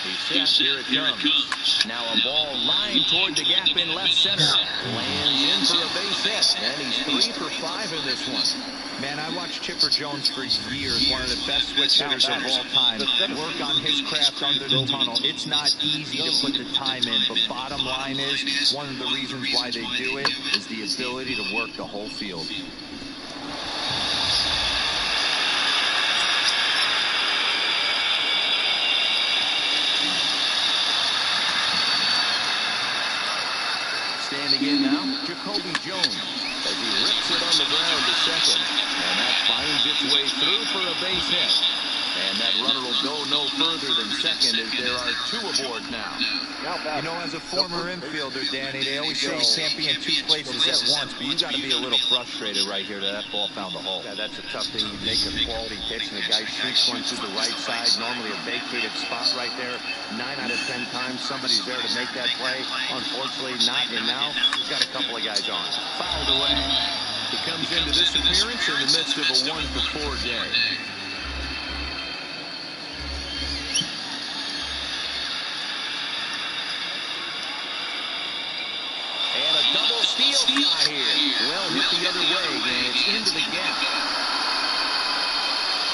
He's set. Here it comes. Now a ball lined toward the gap in left center. Lands in for a base hit. And he's 3 for 5 in this one. Man, I watched Chipper Jones for years, one of the best switch hitters of all time. Work on his craft under the tunnel. It's not easy to put the time in, but bottom line is, one of the reasons why they do it is the ability to work the whole field. Standing in now, Jacoby Jones, as he rips it on the ground to second. And that finds its way through for a base hit. And that runner will go no further than second as there are 2 aboard now. You know, as a former infielder, Danny, they always say you can't be in 2 places at once, but you got to be a little frustrated right here that ball found the hole. Yeah, that's a tough thing. You make a quality pitch, and the guy shoots one to the right side, normally a vacated spot right there. 9 out of 10 times, somebody's there to make that play. Unfortunately, not, and now he's got a couple of guys on. Fouled away. He comes into this appearance in the midst of a 1-for-4 day. And a double steal fly here. Well hit the other way, and it's into the gap.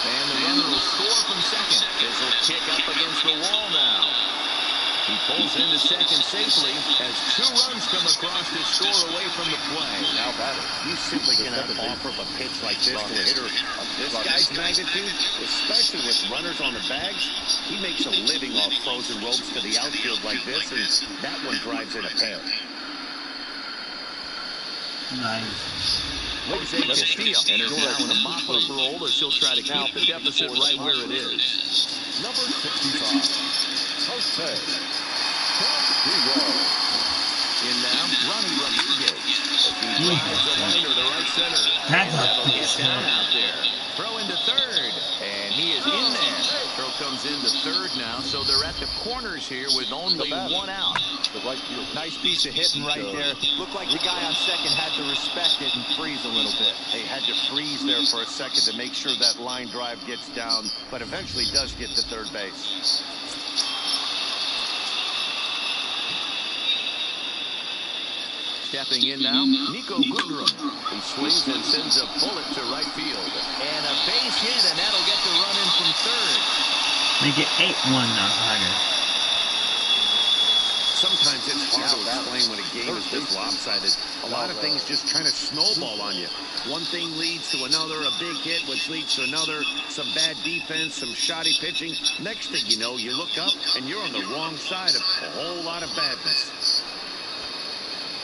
And the runner will score from second. This will kick up against the wall now. He pulls into second safely as 2 runs come across to score away from the play. Now batter. You simply cannot offer up a pitch like this to a hitter of this guy's magnitude, especially with runners on the bags. He makes a living off frozen ropes to the outfield like this, and that one drives in a pair. Nice. Jose Castillo enters now in a mop-up role as he'll try to keep the deficit right where it is. Number 65, Jose Castillo. In now, Ronnie Rodriguez. He drives the liner to right center. That'll get down out there. Throw into third. And he is in there. Throw comes into third now, so they're at the corners here with only 1 out. The right field. Nice piece of hitting right there. Looked like the guy on second had to respect it and freeze a little bit. They had to freeze there for a second to make sure that line drive gets down, but eventually does get to third base. Stepping in now, Nico Goodrum. He swings and sends a bullet to right field. And a base hit, and that'll get the run in from third. Make it 8-1 now, Tigers. Sometimes it's hard to explain when a game is this lopsided. A lot of things just kind of snowball on you. One thing leads to another, a big hit, which leads to another, some bad defense, some shoddy pitching. Next thing you know, you look up, and you're on the wrong side of a whole lot of badness.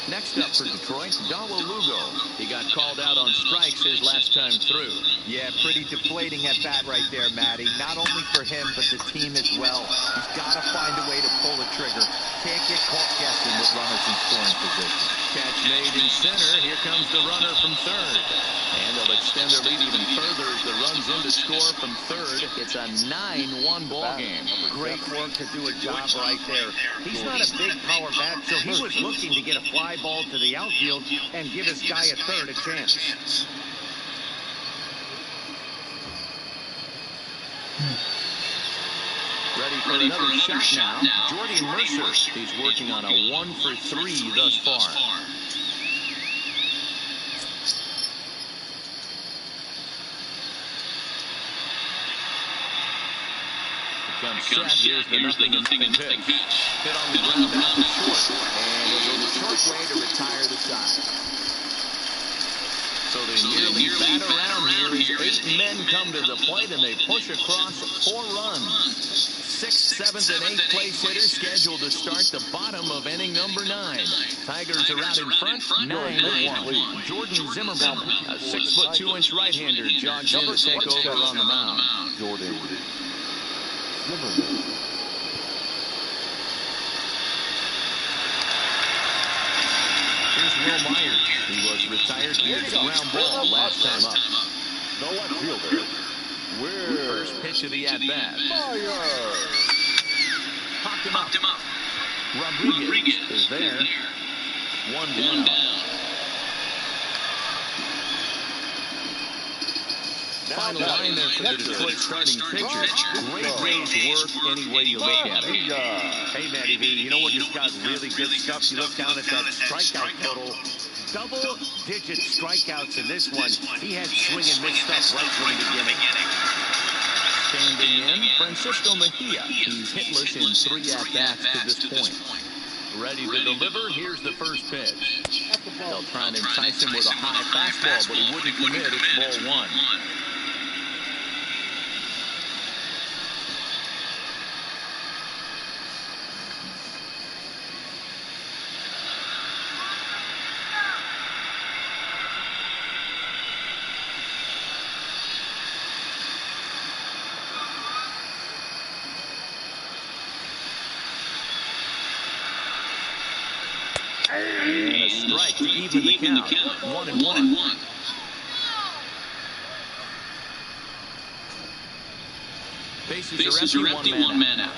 Next up for Detroit, Dawa Lugo. He got called out on strikes his last time through. Yeah, pretty deflating at bat right there, Matty. Not only for him, but the team as well. He's got to find a way to pull the trigger. Can't get caught guessing with runners in scoring position. Catch made in center. Here comes the runner from third. And they'll extend their lead even further as the runs in to score from third. It's a 9-1 ball game. Great work to do a job right there. He's not a big power bat, so he was looking to get a fly ball to the outfield and give his guy at third a chance. Ready for another shot now. Jordy Mercer. He's working on a 1-for-3 thus far. Comes set. Here's the nothing pitch. Hit on the ground out to short. And he'll go the short way to retire the side. So they nearly bat around here as 8 men come to the plate and they push across 4 runs. 6th, 7th, and 8th place hitters scheduled to start the bottom of inning number 9. Tigers are out in front, 9-1. Jordan Zimmerman, a 6'2" right-hander, jogs in to take over on the mound. Jordan Zimmerman. Here's Will Myers. He was retired via the ground ball last time up. No left fielder. First pitch of the at-bat. Myers. Popped him up. Rodriguez is there. 1 down. Final line there for the Detroit starting pitcher. Great day's work any way you look at it. Hey, Matty V, you know what just got really good stuff? You look down at that strikeout total. Double-digit strikeouts in this one. He had swing and miss stuff right from the beginning. Standing in, Francisco Mejia. He's hitless in 3 at-bats to this point. Ready to deliver. Here's the first pitch. They'll try and entice him with a high fastball, but he wouldn't commit. It's ball 1. strike to even the count. 1-1. Bases are empty, one man out.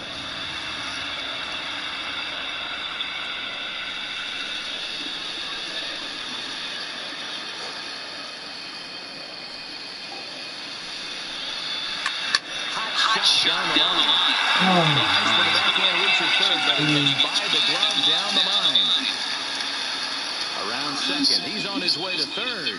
Hot shot down the line. The backhand reaches third, but it's by the glove down the line. Around second, he's on his way to third.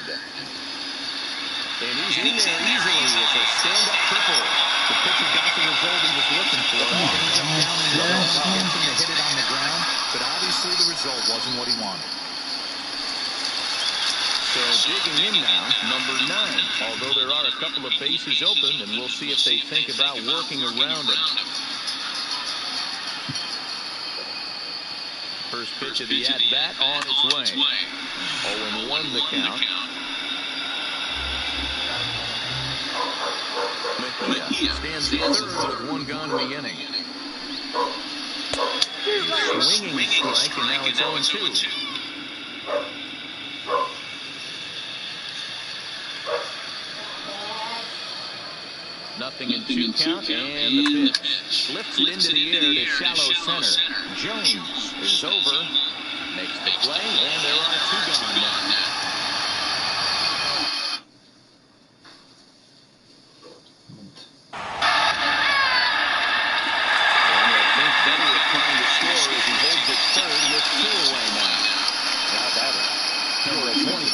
And he's in there easily. It's a stand-up triple. The pitcher got the result he was looking for. Gets him to hit it on the ground, but obviously the result wasn't what he wanted. So digging in now, number 9. Although there are a couple of bases open, and we'll see if they think about working around it. First pitch of the at-bat on its way. 0-1 the count. Mejia stands the third with one gone in the inning. Swinging strike, and now it's 0-2. Nothing in 2 count, and the pitch lifts it into the air to shallow center. Jones is over, makes the play, and there are 2 gone now.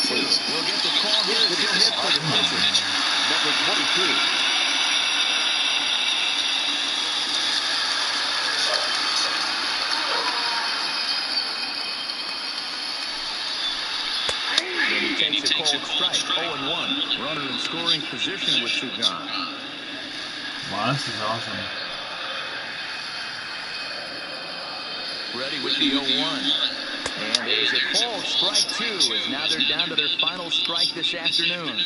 We'll get the call here. It's a hit for the pitcher. Number 22. And he takes a cold strike. 0-1. Runner in scoring position with 2 gone. Wow, this is awesome. Ready with the 0-1. And there's a called strike 2, as now they're down to their final strike this afternoon.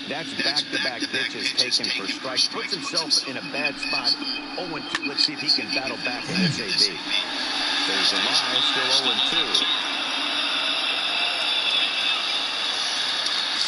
That's back-to-back pitches taken for strikes. Puts himself in a bad spot. 0-2. Let's see if he can battle back in this AB. There's a line, still 0-2.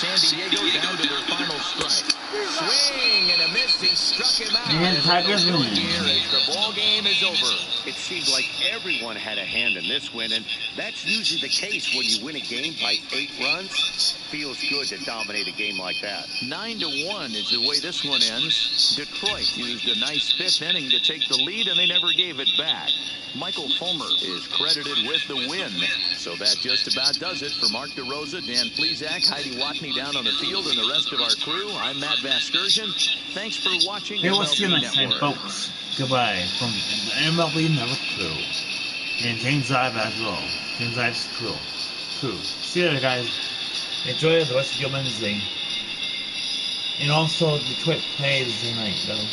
San Diego down to their final strike. Swing and a miss. He struck him out. And Tigers win. Here as the ball game is over. It seemed like everyone had a hand in this win, and that's usually the case when you win a game by 8 runs. Feels good to dominate a game like that. 9-1 is the way this one ends. Detroit used a nice 5th inning to take the lead, and they never gave it back. Michael Fulmer is credited with the win. So that just about does it for Mark DeRosa, Dan Plesac, Heidi Watney down on the field, and the rest of our crew. I'm Matt Vasgersian. Thanks for watching. Hey, we'll see you MLB next time, Network. folks. Goodbye from the MLB Network crew. And James Ive as well. James Ive's crew. See you later, guys. Enjoy the rest of your Wednesday. And also, Detroit plays tonight, though.